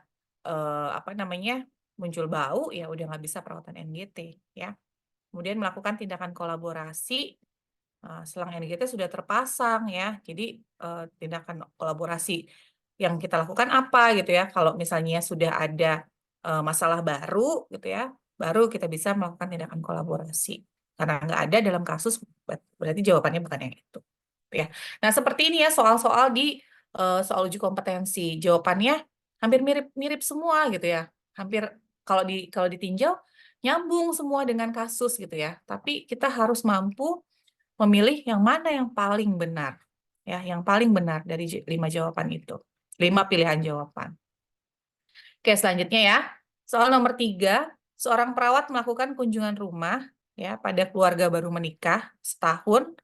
apa namanya muncul bau, ya udah nggak bisa perawatan NGT ya. Kemudian melakukan tindakan kolaborasi. Selang NGT sudah terpasang ya, jadi tindakan kolaborasi yang kita lakukan apa gitu ya, kalau misalnya sudah ada masalah baru gitu ya, baru kita bisa melakukan tindakan kolaborasi. Karena nggak ada dalam kasus, berarti jawabannya bukan yang itu. Ya. Nah seperti ini ya soal-soal di soal uji kompetensi, jawabannya hampir mirip-mirip semua gitu ya, hampir kalau ditinjau nyambung semua dengan kasus gitu ya, tapi kita harus mampu memilih yang mana yang paling benar. Ya, yang paling benar dari 5 jawaban itu. 5 pilihan jawaban. Oke, selanjutnya ya. Soal nomor 3, seorang perawat melakukan kunjungan rumah ya pada keluarga baru menikah setahun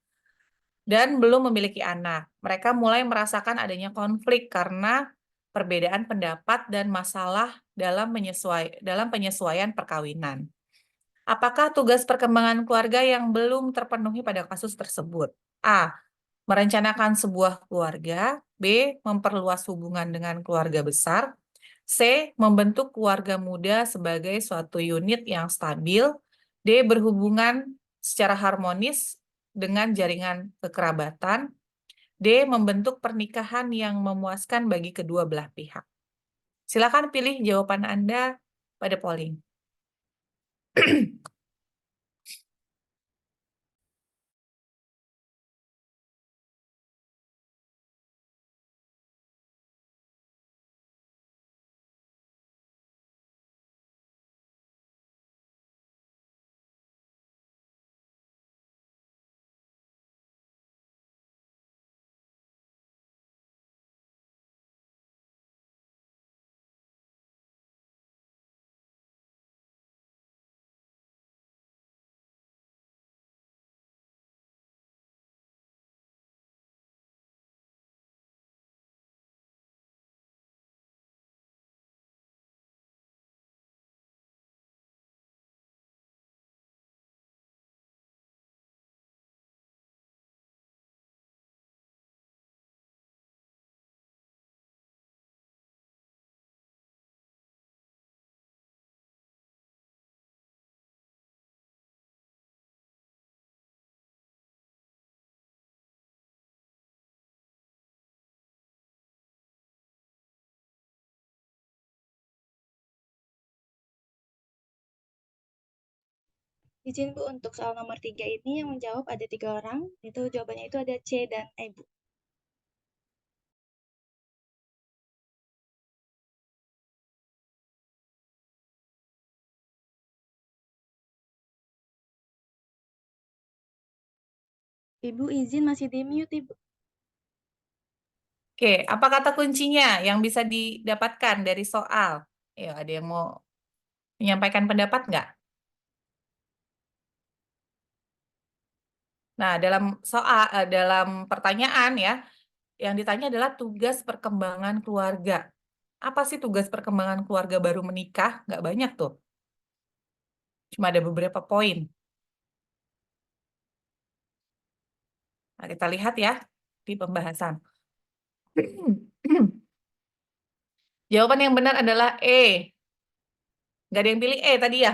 dan belum memiliki anak. Mereka mulai merasakan adanya konflik karena perbedaan pendapat dan masalah dalam penyesuaian perkawinan. Apakah tugas perkembangan keluarga yang belum terpenuhi pada kasus tersebut? A. Merencanakan sebuah keluarga. B. Memperluas hubungan dengan keluarga besar. C. Membentuk keluarga muda sebagai suatu unit yang stabil. D. Berhubungan secara harmonis dengan jaringan kekerabatan. D. Membentuk pernikahan yang memuaskan bagi kedua belah pihak. Silakan pilih jawaban Anda pada polling. Izin Bu, untuk soal nomor 3 ini yang menjawab ada 3 orang, itu jawabannya itu ada C dan E Bu. Ibu izin masih di mute Ibu. Oke, apa kata kuncinya yang bisa didapatkan dari soal? Ya, ada yang mau menyampaikan pendapat nggak? Nah, dalam pertanyaan ya, yang ditanya adalah tugas perkembangan keluarga. Apa sih tugas perkembangan keluarga baru menikah? Nggak banyak tuh. Cuma ada beberapa poin. Nah, kita lihat ya di pembahasan. Jawaban yang benar adalah E. Nggak ada yang pilih E tadi ya?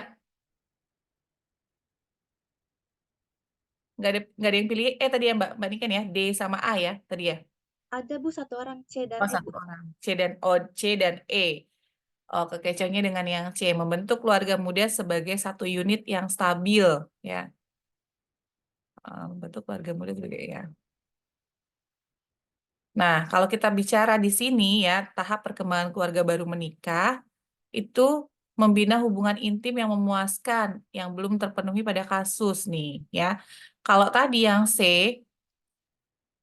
Nggak ada yang pilih E tadi ya Mbak Niken ya? D sama A ya tadi ya? Ada Bu satu orang C dan Oh, E satu Bu. orang. C dan E. Oh, kekecohnya dengan yang C, membentuk keluarga muda sebagai satu unit yang stabil, ya. Membentuk keluarga muda sebagai ya. Nah, kalau kita bicara di sini ya, tahap perkembangan keluarga baru menikah itu membina hubungan intim yang memuaskan, yang belum terpenuhi pada kasus nih, ya. Kalau tadi yang C,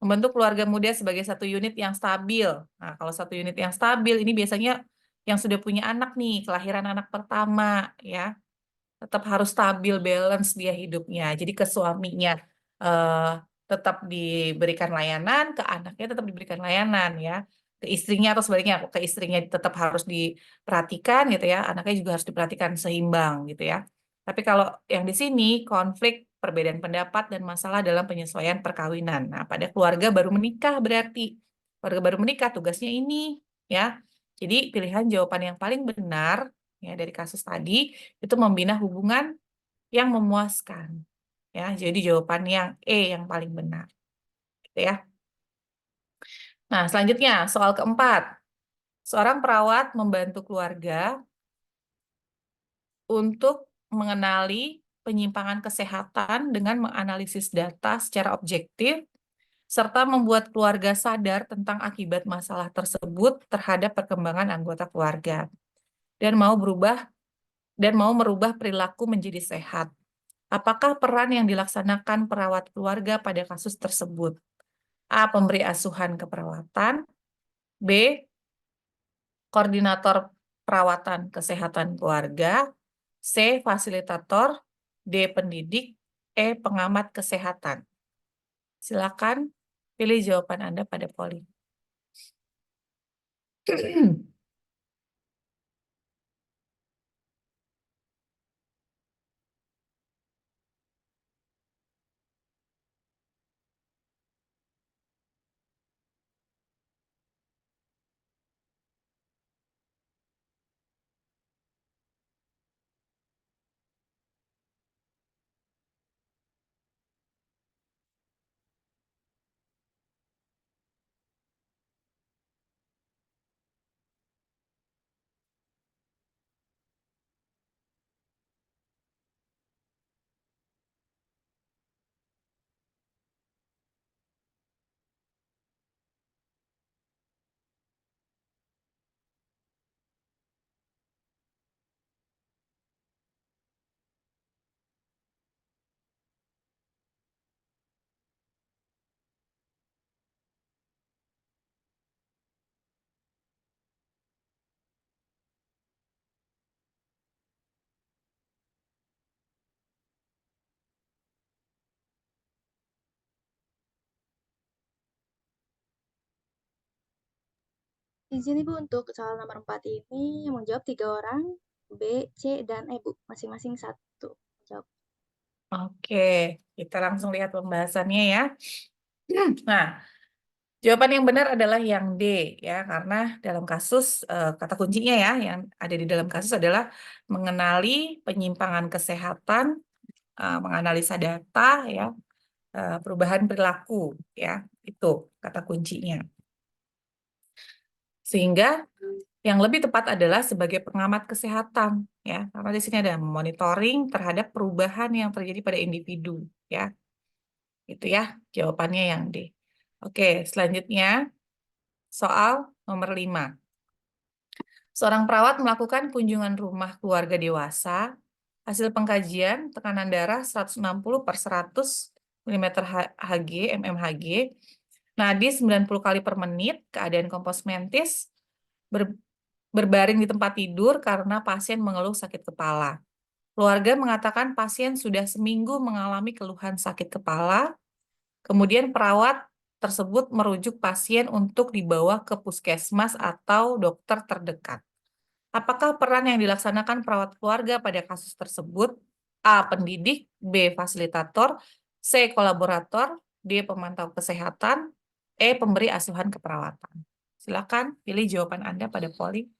membentuk keluarga muda sebagai satu unit yang stabil. Nah, kalau satu unit yang stabil ini biasanya yang sudah punya anak nih, kelahiran anak pertama, ya. Tetap harus stabil, balance dia hidupnya. Jadi ke suaminya eh, tetap diberikan layanan, ke anaknya tetap diberikan layanan ya. Ke istrinya atau sebaliknya, ke istrinya tetap harus diperhatikan gitu ya, anaknya juga harus diperhatikan seimbang gitu ya. Tapi kalau yang di sini konflik, perbedaan pendapat dan masalah dalam penyesuaian perkawinan. Nah, pada keluarga baru menikah berarti keluarga baru menikah tugasnya ini ya. Jadi pilihan jawaban yang paling benar ya dari kasus tadi itu membina hubungan yang memuaskan ya. Jadi jawaban yang E yang paling benar gitu ya. Nah, selanjutnya soal keempat. Seorang perawat membantu keluarga untuk mengenali penyimpangan kesehatan dengan menganalisis data secara objektif serta membuat keluarga sadar tentang akibat masalah tersebut terhadap perkembangan anggota keluarga dan mau merubah perilaku menjadi sehat. Apakah peran yang dilaksanakan perawat keluarga pada kasus tersebut? A. Pemberi asuhan keperawatan. B. Koordinator perawatan kesehatan keluarga. C. Fasilitator. D. Pendidik. E. Pengamat kesehatan. Silakan pilih jawaban Anda pada polling. Izin Ibu untuk soal nomor 4 ini yang menjawab 3 orang, B, C, dan E Bu. Masing-masing satu jawab. Oke, kita langsung lihat pembahasannya ya. Nah, jawaban yang benar adalah yang D ya, karena dalam kasus kata kuncinya ya yang ada di dalam kasus adalah mengenali penyimpangan kesehatan, menganalisa data ya, perubahan perilaku ya, itu kata kuncinya. Sehingga yang lebih tepat adalah sebagai pengamat kesehatan ya, karena di sini ada monitoring terhadap perubahan yang terjadi pada individu ya. Itu ya jawabannya yang D. Oke, selanjutnya soal nomor 5. Seorang perawat melakukan kunjungan rumah keluarga dewasa. Hasil pengkajian tekanan darah 160 per 100 mm Hg, mmHg. Nadi 90 kali per menit, keadaan kompos mentis, berbaring di tempat tidur karena pasien mengeluh sakit kepala. Keluarga mengatakan pasien sudah seminggu mengalami keluhan sakit kepala. Kemudian perawat tersebut merujuk pasien untuk dibawa ke puskesmas atau dokter terdekat. Apakah peran yang dilaksanakan perawat keluarga pada kasus tersebut? A. Pendidik, B. Fasilitator, C. Kolaborator, D. Pemantau kesehatan, E. Pemberi asuhan keperawatan. Silakan pilih jawaban Anda pada polling.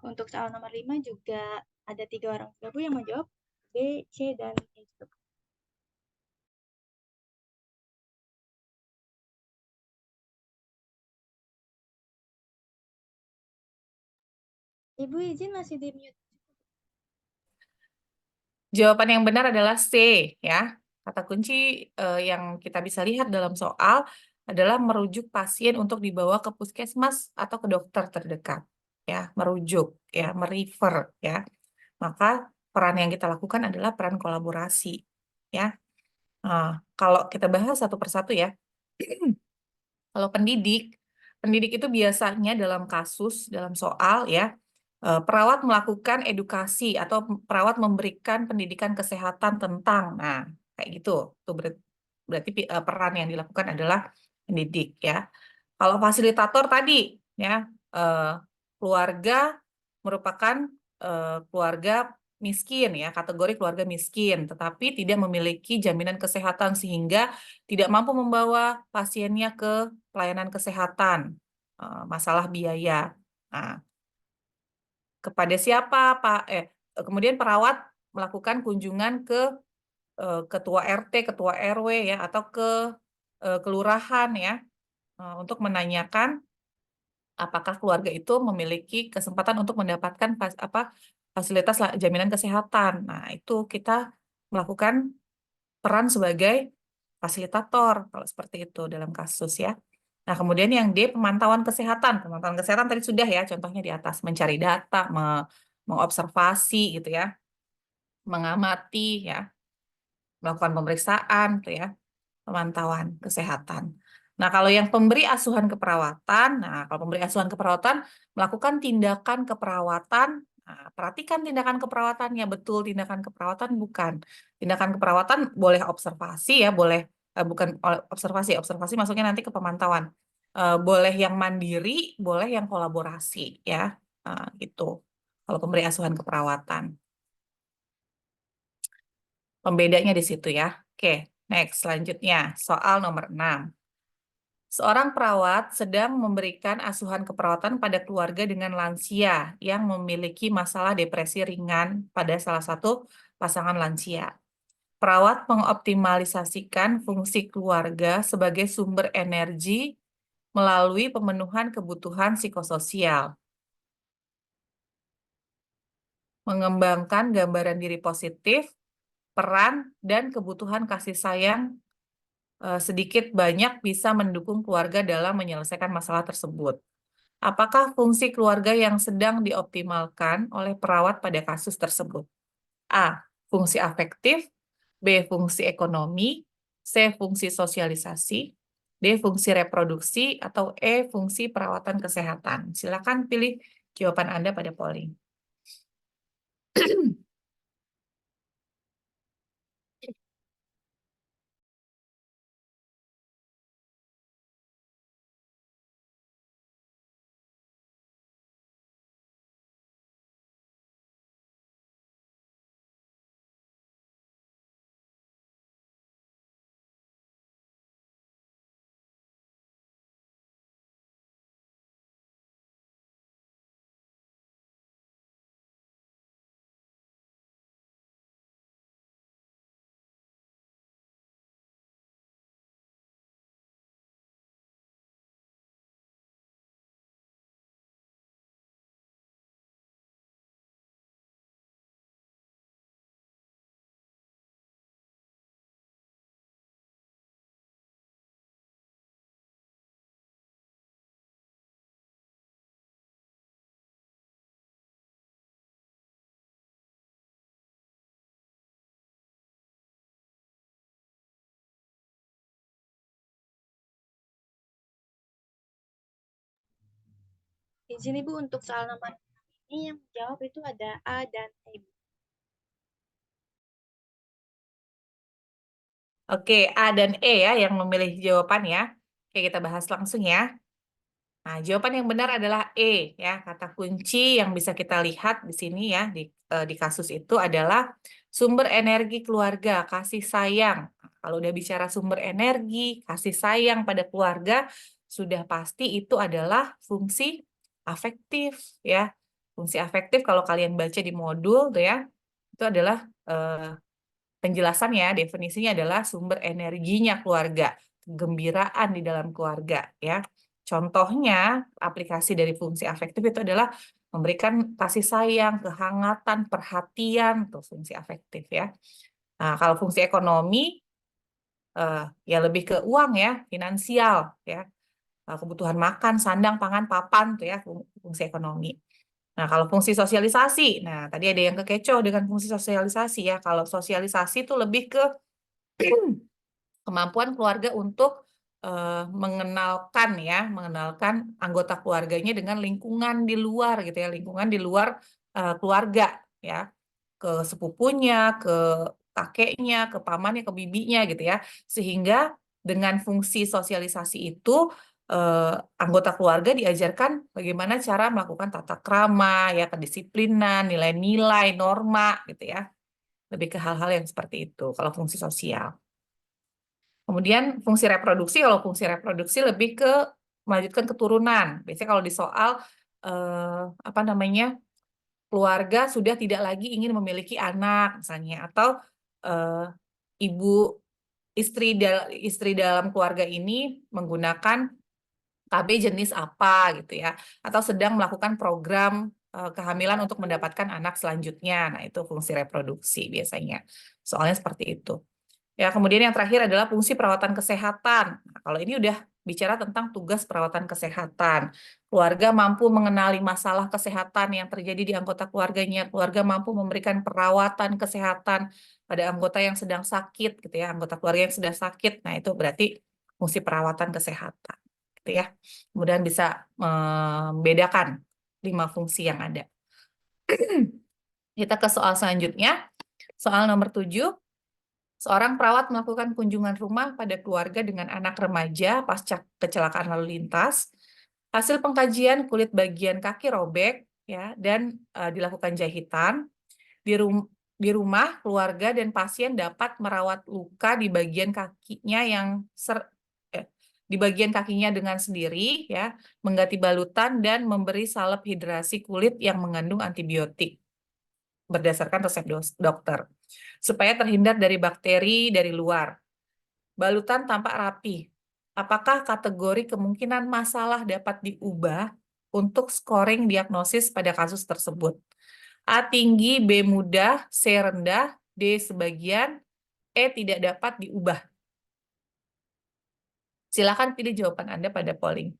Untuk soal nomor 5 juga ada 3 orang gabung yang menjawab B, C, dan E. Ibu izin masih di mute. Jawaban yang benar adalah C, ya. Kata kunci yang kita bisa lihat dalam soal adalah merujuk pasien untuk dibawa ke puskesmas atau ke dokter terdekat. Ya, merujuk, ya, merefer, ya. Maka peran yang kita lakukan adalah peran kolaborasi, ya. Nah, kalau kita bahas satu persatu ya. Kalau pendidik, pendidik itu biasanya dalam kasus, dalam soal ya, perawat melakukan edukasi atau perawat memberikan pendidikan kesehatan tentang, nah kayak gitu. Itu berarti peran yang dilakukan adalah pendidik ya. Kalau fasilitator tadi ya, keluarga merupakan keluarga miskin ya, kategori keluarga miskin, tetapi tidak memiliki jaminan kesehatan sehingga tidak mampu membawa pasiennya ke pelayanan kesehatan, masalah biaya. Nah, kepada siapa Pak? Kemudian perawat melakukan kunjungan ke ketua RT, ketua RW ya, atau ke kelurahan ya, untuk menanyakan apakah keluarga itu memiliki kesempatan untuk mendapatkan fasilitas jaminan kesehatan. Nah, itu kita melakukan peran sebagai fasilitator kalau seperti itu dalam kasus ya. Nah, kemudian yang D, pemantauan kesehatan. Pemantauan kesehatan tadi sudah ya, contohnya di atas, mencari data, mengobservasi gitu ya, mengamati ya, melakukan pemeriksaan gitu ya, pemantauan kesehatan. Nah, kalau yang pemberi asuhan keperawatan, nah kalau pemberi asuhan keperawatan melakukan tindakan keperawatan, nah, perhatikan tindakan keperawatannya, betul tindakan keperawatan bukan. Tindakan keperawatan boleh observasi ya, boleh bukan observasi, observasi maksudnya nanti ke pemantauan. Boleh yang mandiri, boleh yang kolaborasi ya, gitu. Kalau pemberi asuhan keperawatan. Pembedanya di situ ya. Oke, next selanjutnya soal nomor 6. Seorang perawat sedang memberikan asuhan keperawatan pada keluarga dengan lansia yang memiliki masalah depresi ringan pada salah satu pasangan lansia. Perawat mengoptimalisasikan fungsi keluarga sebagai sumber energi melalui pemenuhan kebutuhan psikososial, mengembangkan gambaran diri positif, peran, dan kebutuhan kasih sayang sedikit banyak bisa mendukung keluarga dalam menyelesaikan masalah tersebut. Apakah fungsi keluarga yang sedang dioptimalkan oleh perawat pada kasus tersebut? A. Fungsi afektif, B. Fungsi ekonomi, C. Fungsi sosialisasi, D. Fungsi reproduksi, atau E. Fungsi perawatan kesehatan. Silakan pilih jawaban Anda pada polling. Izin Ibu untuk soal nomor ini yang menjawab itu ada A dan E. Oke, A dan E ya yang memilih jawaban ya. Oke, kita bahas langsung ya. Nah, jawaban yang benar adalah E ya. Kata kunci yang bisa kita lihat di sini ya di kasus itu adalah sumber energi keluarga, kasih sayang. Nah, kalau udah bicara sumber energi, kasih sayang pada keluarga, sudah pasti itu adalah fungsi afektif ya. Fungsi afektif kalau kalian baca di modul tuh ya, itu adalah penjelasan ya, definisinya adalah sumber energinya keluarga, kegembiraan di dalam keluarga ya. Contohnya, aplikasi dari fungsi afektif itu adalah memberikan kasih sayang, kehangatan, perhatian, tuh fungsi afektif ya. Nah, kalau fungsi ekonomi ya lebih ke uang ya, finansial ya. Kebutuhan makan, sandang, pangan, papan tuh ya fungsi ekonomi. Nah, kalau fungsi sosialisasi, nah tadi ada yang kekecoh dengan fungsi sosialisasi ya. Kalau sosialisasi itu lebih ke kemampuan keluarga untuk mengenalkan anggota keluarganya dengan lingkungan di luar gitu ya, lingkungan di luar keluarga ya, ke sepupunya, ke kakeknya, ke pamannya, ke bibinya gitu ya, sehingga dengan fungsi sosialisasi itu anggota keluarga diajarkan bagaimana cara melakukan tata krama ya, kedisiplinan, nilai-nilai, norma gitu ya, lebih ke hal-hal yang seperti itu kalau fungsi sosial. Kemudian kalau fungsi reproduksi lebih ke melanjutkan keturunan. Biasanya kalau di soal apa namanya, keluarga sudah tidak lagi ingin memiliki anak misalnya, atau eh, ibu istri dalam keluarga ini menggunakan KB jenis apa gitu ya, atau sedang melakukan program kehamilan untuk mendapatkan anak selanjutnya. Nah, itu fungsi reproduksi biasanya. Soalnya seperti itu. Ya, kemudian yang terakhir adalah fungsi perawatan kesehatan. Nah, kalau ini udah bicara tentang tugas perawatan kesehatan. Keluarga mampu mengenali masalah kesehatan yang terjadi di anggota keluarganya. Keluarga mampu memberikan perawatan kesehatan pada anggota yang sedang sakit, gitu ya. Anggota keluarga yang sedang sakit. Nah, itu berarti fungsi perawatan kesehatan, gitu ya. Kemudian bisa membedakan 5 fungsi yang ada. Kita ke soal selanjutnya. Soal nomor 7. Seorang perawat melakukan kunjungan rumah pada keluarga dengan anak remaja pasca kecelakaan lalu lintas. Hasil pengkajian kulit bagian kaki robek ya dan dilakukan jahitan. Di rumah keluarga dan pasien dapat merawat luka di bagian kakinya di bagian kakinya dengan sendiri ya, mengganti balutan dan memberi salep hidrasi kulit yang mengandung antibiotik berdasarkan resep dokter, supaya terhindar dari bakteri dari luar. Balutan tampak rapi. Apakah kategori kemungkinan masalah dapat diubah untuk scoring diagnosis pada kasus tersebut? A tinggi, B mudah, C rendah, D sebagian, E tidak dapat diubah. Silakan pilih jawaban Anda pada polling.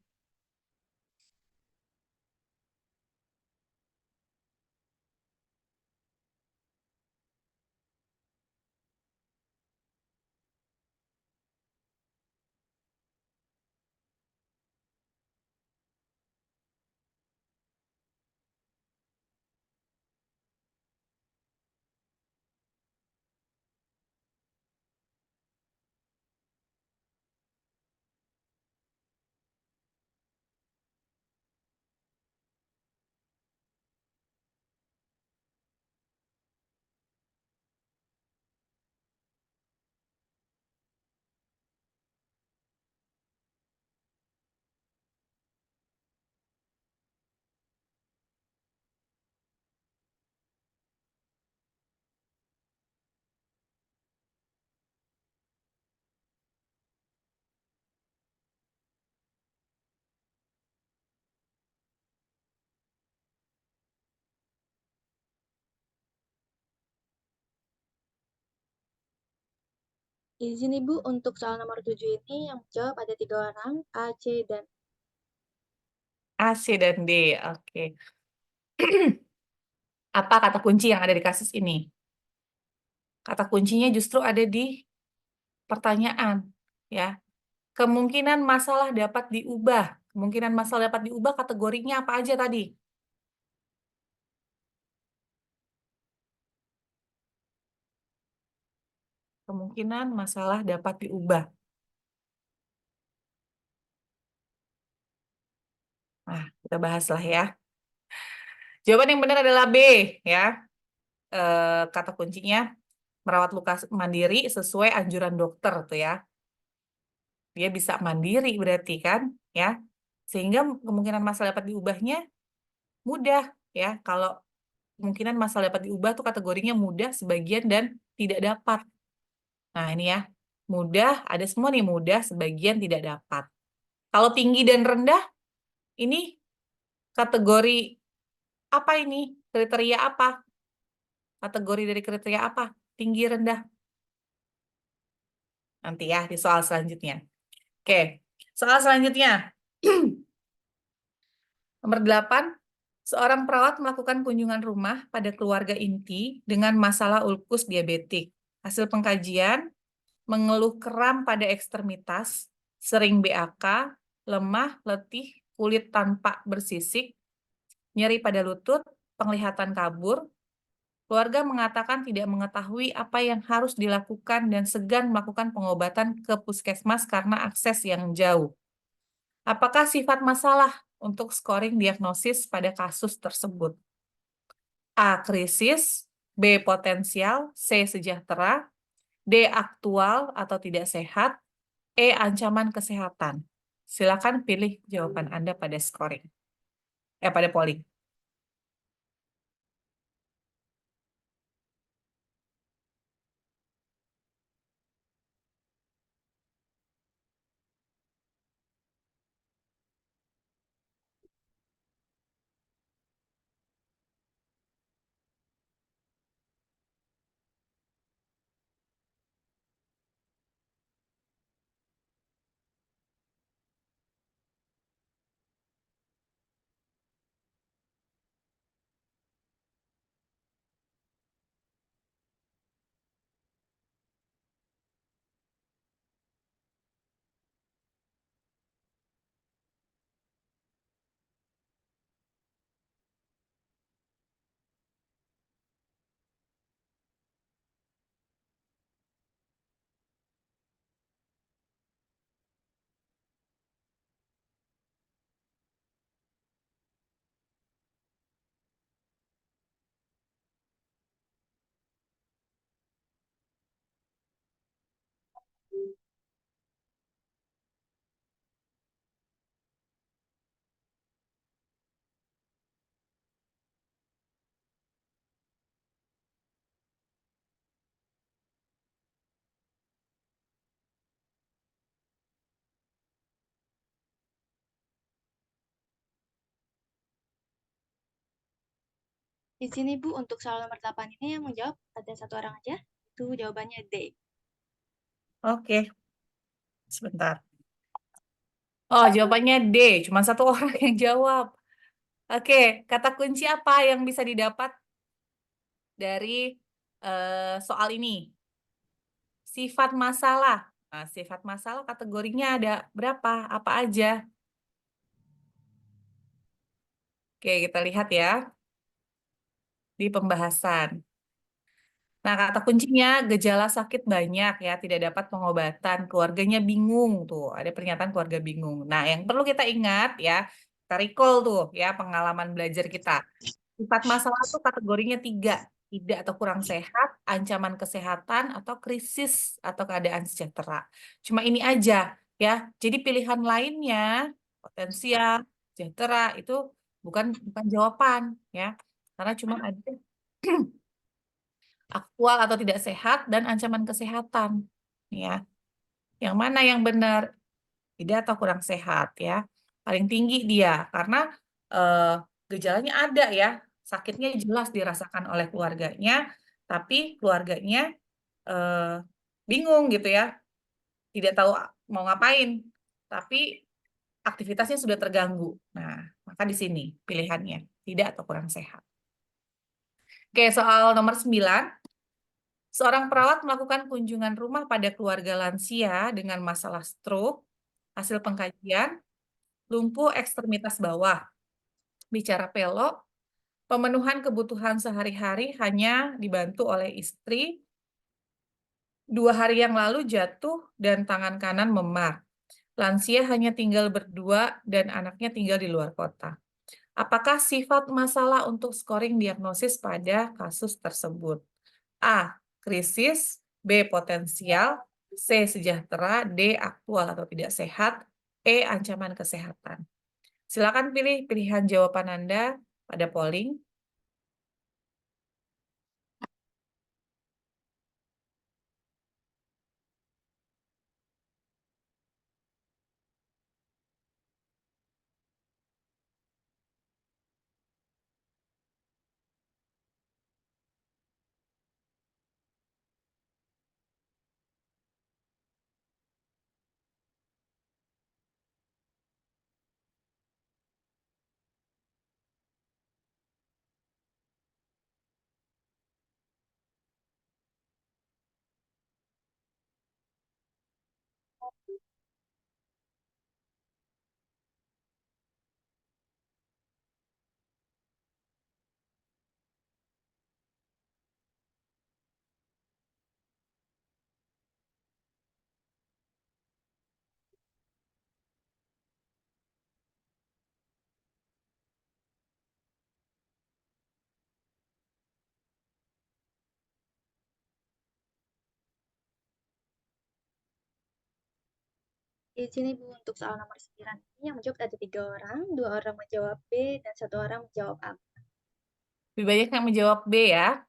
Izin Ibu untuk soal nomor 7 ini yang menjawab ada 3 orang, A, C, dan A, C, dan D. Oke. Apa kata kunci yang ada di kasus ini? Kata kuncinya justru ada di pertanyaan, ya. Kemungkinan masalah dapat diubah. Kemungkinan masalah dapat diubah kategorinya apa aja tadi? Kemungkinan masalah dapat diubah. Nah, kita bahaslah ya. Jawaban yang benar adalah B, ya. Kata kuncinya merawat luka mandiri sesuai anjuran dokter tuh ya. Dia bisa mandiri berarti kan, ya. Sehingga kemungkinan masalah dapat diubahnya mudah, ya. Kalau kemungkinan masalah dapat diubah tuh kategorinya mudah, sebagian, dan tidak dapat. Nah, ini ya. Mudah, ada semua nih mudah, sebagian, tidak dapat. Kalau tinggi dan rendah, ini kategori apa ini? Kriteria apa? Kategori dari kriteria apa? Tinggi, rendah. Nanti ya, di soal selanjutnya. Oke, soal selanjutnya. Nomor 8, seorang perawat melakukan kunjungan rumah pada keluarga inti dengan masalah ulkus diabetik. Hasil pengkajian, mengeluh kram pada ekstremitas, sering BAK, lemah, letih, kulit tanpa bersisik, nyeri pada lutut, penglihatan kabur. Keluarga mengatakan tidak mengetahui apa yang harus dilakukan dan segan melakukan pengobatan ke puskesmas karena akses yang jauh. Apakah sifat masalah untuk scoring diagnosis pada kasus tersebut? A. Krisis, B. Potensial, C. Sejahtera, D. Aktual atau tidak sehat, E. Ancaman kesehatan. Silakan pilih jawaban Anda pada scoring. Pada polling. Di sini Bu, untuk soal nomor 8 ini yang menjawab ada satu orang aja. Itu jawabannya D. Oke, sebentar. Oh, jawabannya D. Cuma satu orang yang jawab. Oke, kata kunci apa yang bisa didapat dari soal ini? Sifat masalah. Nah, sifat masalah kategorinya ada berapa? Apa aja? Oke, kita lihat ya di pembahasan. Nah, kata kuncinya gejala sakit banyak ya, tidak dapat pengobatan, keluarganya bingung tuh, ada pernyataan keluarga bingung. Nah, yang perlu kita ingat ya, kita recall tuh ya pengalaman belajar kita. Sifat masalah tuh kategorinya 3, tidak atau kurang sehat, ancaman kesehatan, atau krisis atau keadaan sejahtera. Cuma ini aja ya. Jadi pilihan lainnya, potensial, sejahtera itu bukan jawaban ya. Karena cuma ada aktual atau tidak sehat dan ancaman kesehatan ya. Yang mana yang benar? Tidak atau kurang sehat ya. Paling tinggi dia karena eh, gejalanya ada ya. Sakitnya jelas dirasakan oleh keluarganya, tapi keluarganya eh, bingung gitu ya. Tidak tahu mau ngapain. Tapi aktivitasnya sudah terganggu. Nah, maka di sini pilihannya tidak atau kurang sehat. Oke, soal nomor 9. Seorang perawat melakukan kunjungan rumah pada keluarga lansia dengan masalah stroke. Hasil pengkajian, lumpuh ekstremitas bawah. Bicara pelok, pemenuhan kebutuhan sehari-hari hanya dibantu oleh istri. 2 hari yang lalu jatuh dan tangan kanan memar. Lansia hanya tinggal berdua dan anaknya tinggal di luar kota. Apakah sifat masalah untuk scoring diagnosis pada kasus tersebut? A. Krisis. B. Potensial. C. Sejahtera. D. Aktual atau tidak sehat. E. Ancaman kesehatan. Silakan pilih pilihan jawaban Anda pada polling. Di sini Bu, untuk soal nomor 9 ini yang menjawab ada 3 orang, 2 orang menjawab B, dan 1 orang menjawab A. Lebih banyak yang menjawab B ya.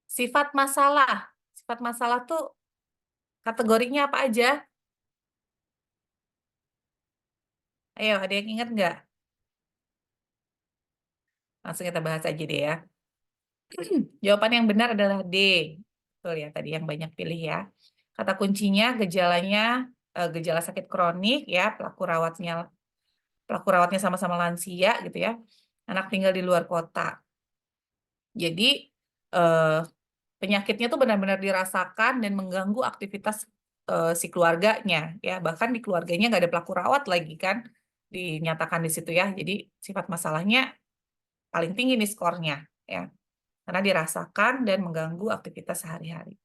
Sifat masalah. Sifat masalah tuh kategorinya apa aja? Ayo, ada yang ingat nggak? Langsung kita bahas aja deh ya. Jawaban yang benar adalah D. Betul ya, tadi yang banyak pilih ya. Kata kuncinya gejalanya gejala sakit kronik ya, pelaku rawatnya sama-sama lansia gitu ya. Anak tinggal di luar kota. Jadi eh, penyakitnya tuh benar-benar dirasakan dan mengganggu aktivitas si keluarganya ya. Bahkan di keluarganya nggak ada pelaku rawat lagi kan dinyatakan di situ ya. Jadi sifat masalahnya paling tinggi nih skornya ya. Karena dirasakan dan mengganggu aktivitas sehari-hari.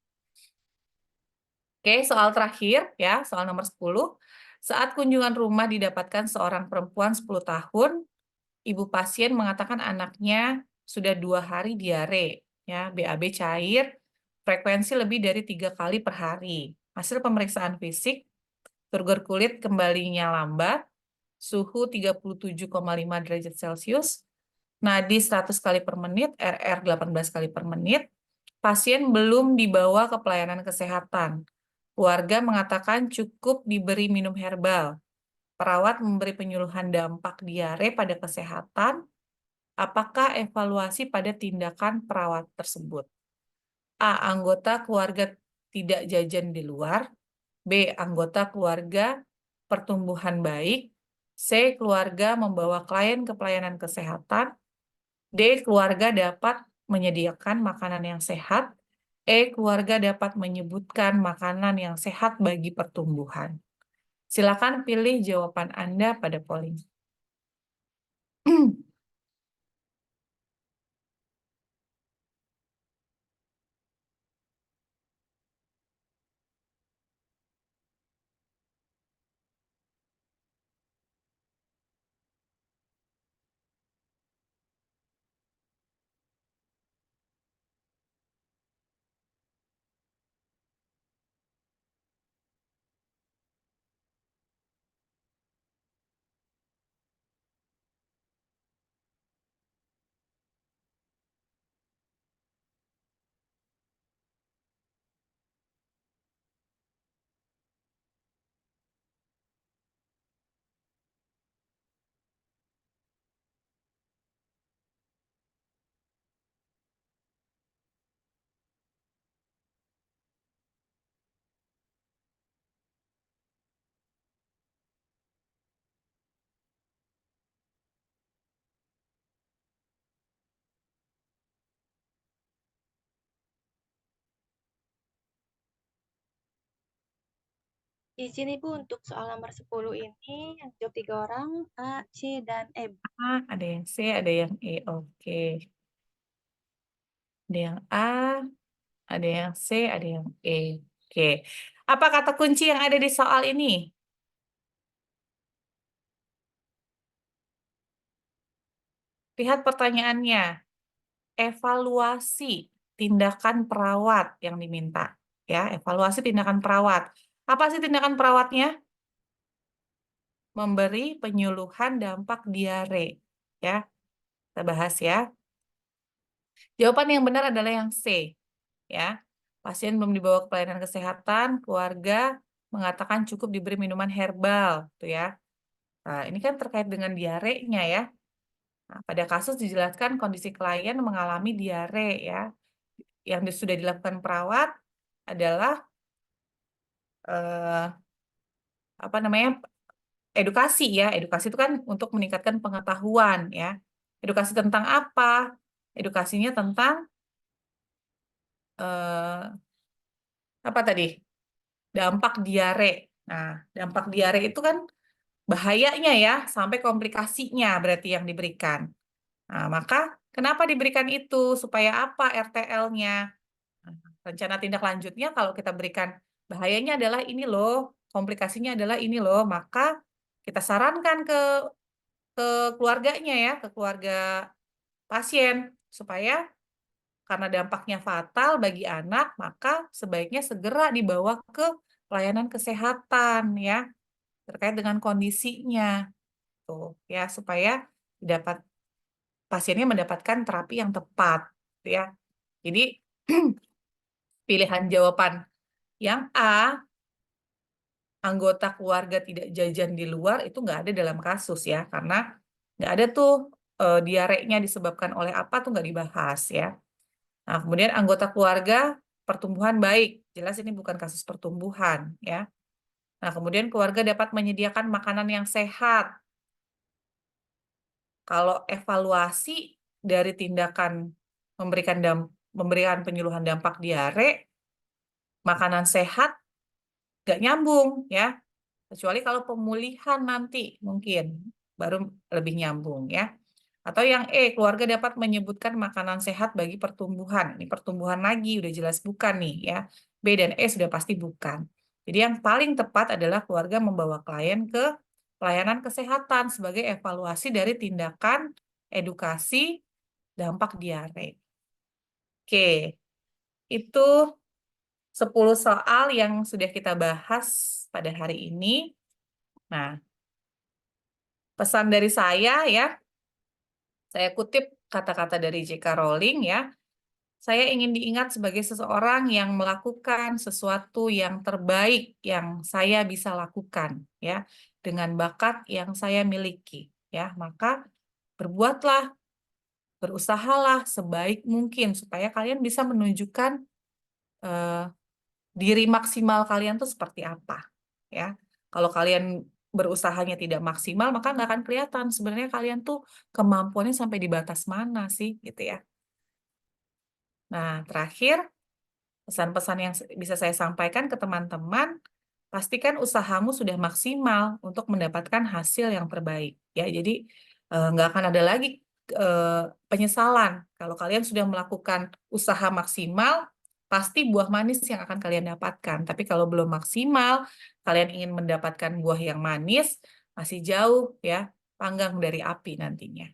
Oke, soal terakhir ya, soal nomor 10. Saat kunjungan rumah didapatkan seorang perempuan 10 tahun, ibu pasien mengatakan anaknya sudah 2 hari diare, ya, BAB cair, frekuensi lebih dari 3 kali per hari. Hasil pemeriksaan fisik, turgor kulit kembalinya lambat, suhu 37,5 derajat Celcius, nadi 100 kali per menit, RR 18 kali per menit, pasien belum dibawa ke pelayanan kesehatan. Keluarga mengatakan cukup diberi minum herbal. Perawat memberi penyuluhan dampak diare pada kesehatan. Apakah evaluasi pada tindakan perawat tersebut? A. Anggota keluarga tidak jajan di luar. B. Anggota keluarga pertumbuhan baik. C. Keluarga membawa klien ke pelayanan kesehatan. D. Keluarga dapat menyediakan makanan yang sehat. E. Keluarga dapat menyebutkan makanan yang sehat bagi pertumbuhan. Silakan pilih jawaban Anda pada polling. Izin Ibu untuk soal nomor 10 ini yang jawab 3 orang, A, C, dan E. A, ada yang C, ada yang E. Oke. Ada yang A, ada yang C, ada yang E. Oke. Apa kata kunci yang ada di soal ini? Lihat pertanyaannya. Evaluasi tindakan perawat yang diminta. Ya, evaluasi tindakan perawat. Apa sih tindakan perawatnya? Memberi penyuluhan dampak diare. Ya, kita bahas ya. Jawaban yang benar adalah yang C. Ya, pasien belum dibawa ke pelayanan kesehatan, keluarga mengatakan cukup diberi minuman herbal, tuh ya. Nah, ini kan terkait dengan diarenya ya. Nah, pada kasus dijelaskan kondisi klien mengalami diare ya. Yang sudah dilakukan perawat adalah apa namanya, edukasi ya. Edukasi itu kan untuk meningkatkan pengetahuan ya. Edukasi tentang apa? Edukasinya tentang apa tadi? Dampak diare. Nah, dampak diare itu kan bahayanya ya, sampai komplikasinya berarti yang diberikan. Nah, maka kenapa diberikan itu? Supaya apa RTL-nya? Rencana tindak lanjutnya kalau kita berikan bahayanya adalah ini loh, komplikasinya adalah ini loh, maka kita sarankan ke keluarganya ya, ke keluarga pasien supaya karena dampaknya fatal bagi anak, maka sebaiknya segera dibawa ke pelayanan kesehatan ya, terkait dengan kondisinya tuh ya, supaya dapat pasiennya mendapatkan terapi yang tepat ya. Jadi pilihan jawaban yang A, anggota keluarga tidak jajan di luar, itu nggak ada dalam kasus ya, karena nggak ada tuh diarenya disebabkan oleh apa tuh nggak dibahas ya. Nah, kemudian anggota keluarga pertumbuhan baik, jelas ini bukan kasus pertumbuhan ya. Nah, kemudian keluarga dapat menyediakan makanan yang sehat. Kalau evaluasi dari tindakan memberikan penyuluhan dampak diare, makanan sehat nggak nyambung ya. Kecuali kalau pemulihan nanti mungkin baru lebih nyambung ya. Atau yang E, keluarga dapat menyebutkan makanan sehat bagi pertumbuhan. Ini pertumbuhan lagi, udah jelas bukan nih ya. B dan E sudah pasti bukan. Jadi yang paling tepat adalah keluarga membawa klien ke pelayanan kesehatan sebagai evaluasi dari tindakan edukasi dampak diare. Oke, itu 10 soal yang sudah kita bahas pada hari ini. Nah, pesan dari saya ya, saya kutip kata-kata dari J.K. Rowling ya, saya ingin diingat sebagai seseorang yang melakukan sesuatu yang terbaik yang saya bisa lakukan ya, dengan bakat yang saya miliki ya. Maka berbuatlah, berusahalah sebaik mungkin supaya kalian bisa menunjukkan diri maksimal kalian tuh seperti apa ya. Kalau kalian berusahanya tidak maksimal, maka nggak akan kelihatan sebenarnya kalian tuh kemampuannya sampai di batas mana sih gitu ya. Nah, terakhir pesan-pesan yang bisa saya sampaikan ke teman-teman, pastikan usahamu sudah maksimal untuk mendapatkan hasil yang terbaik ya. Jadi nggak akan ada lagi penyesalan kalau kalian sudah melakukan usaha maksimal, pasti buah manis yang akan kalian dapatkan. Tapi kalau belum maksimal, kalian ingin mendapatkan buah yang manis, masih jauh ya, panggang dari api nantinya.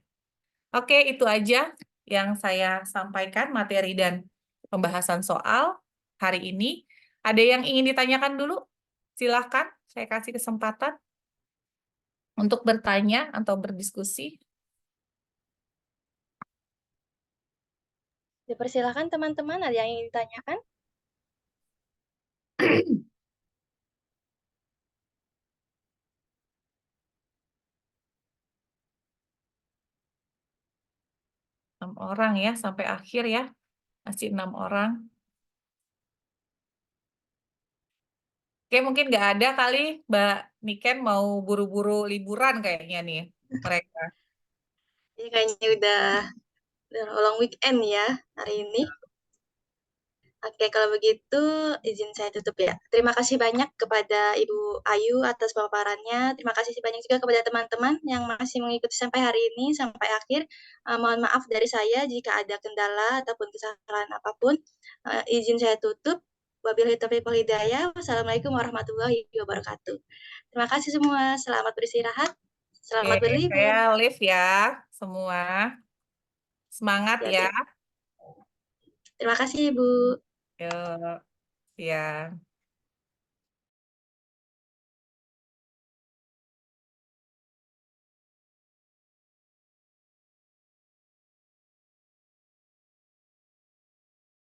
Oke, itu aja yang saya sampaikan materi dan pembahasan soal hari ini. Ada yang ingin ditanyakan dulu? Silahkan, saya kasih kesempatan untuk bertanya atau berdiskusi. Dipersilakan teman-teman, ada yang ingin ditanyakan? Enam orang ya, sampai akhir ya. Masih 6 orang. Oke, mungkin nggak ada kali Mbak Niken mau buru-buru liburan kayaknya nih mereka. Ini kayaknya udah long weekend ya hari ini. Oke, kalau begitu izin saya tutup ya. Terima kasih banyak kepada Ibu Ayu atas paparannya. Terima kasih banyak juga kepada teman-teman yang masih mengikuti sampai hari ini, sampai akhir. Mohon maaf dari saya jika ada kendala ataupun kesalahan apapun. Izin saya tutup. Wabillahi taufiq wal hidayah. Wassalamualaikum warahmatullahi wabarakatuh. Terima kasih semua. Selamat beristirahat. Oke, Selamat berlibur. saya live ya semua. Semangat ya. Terima kasih, Ibu. Yuk, ya.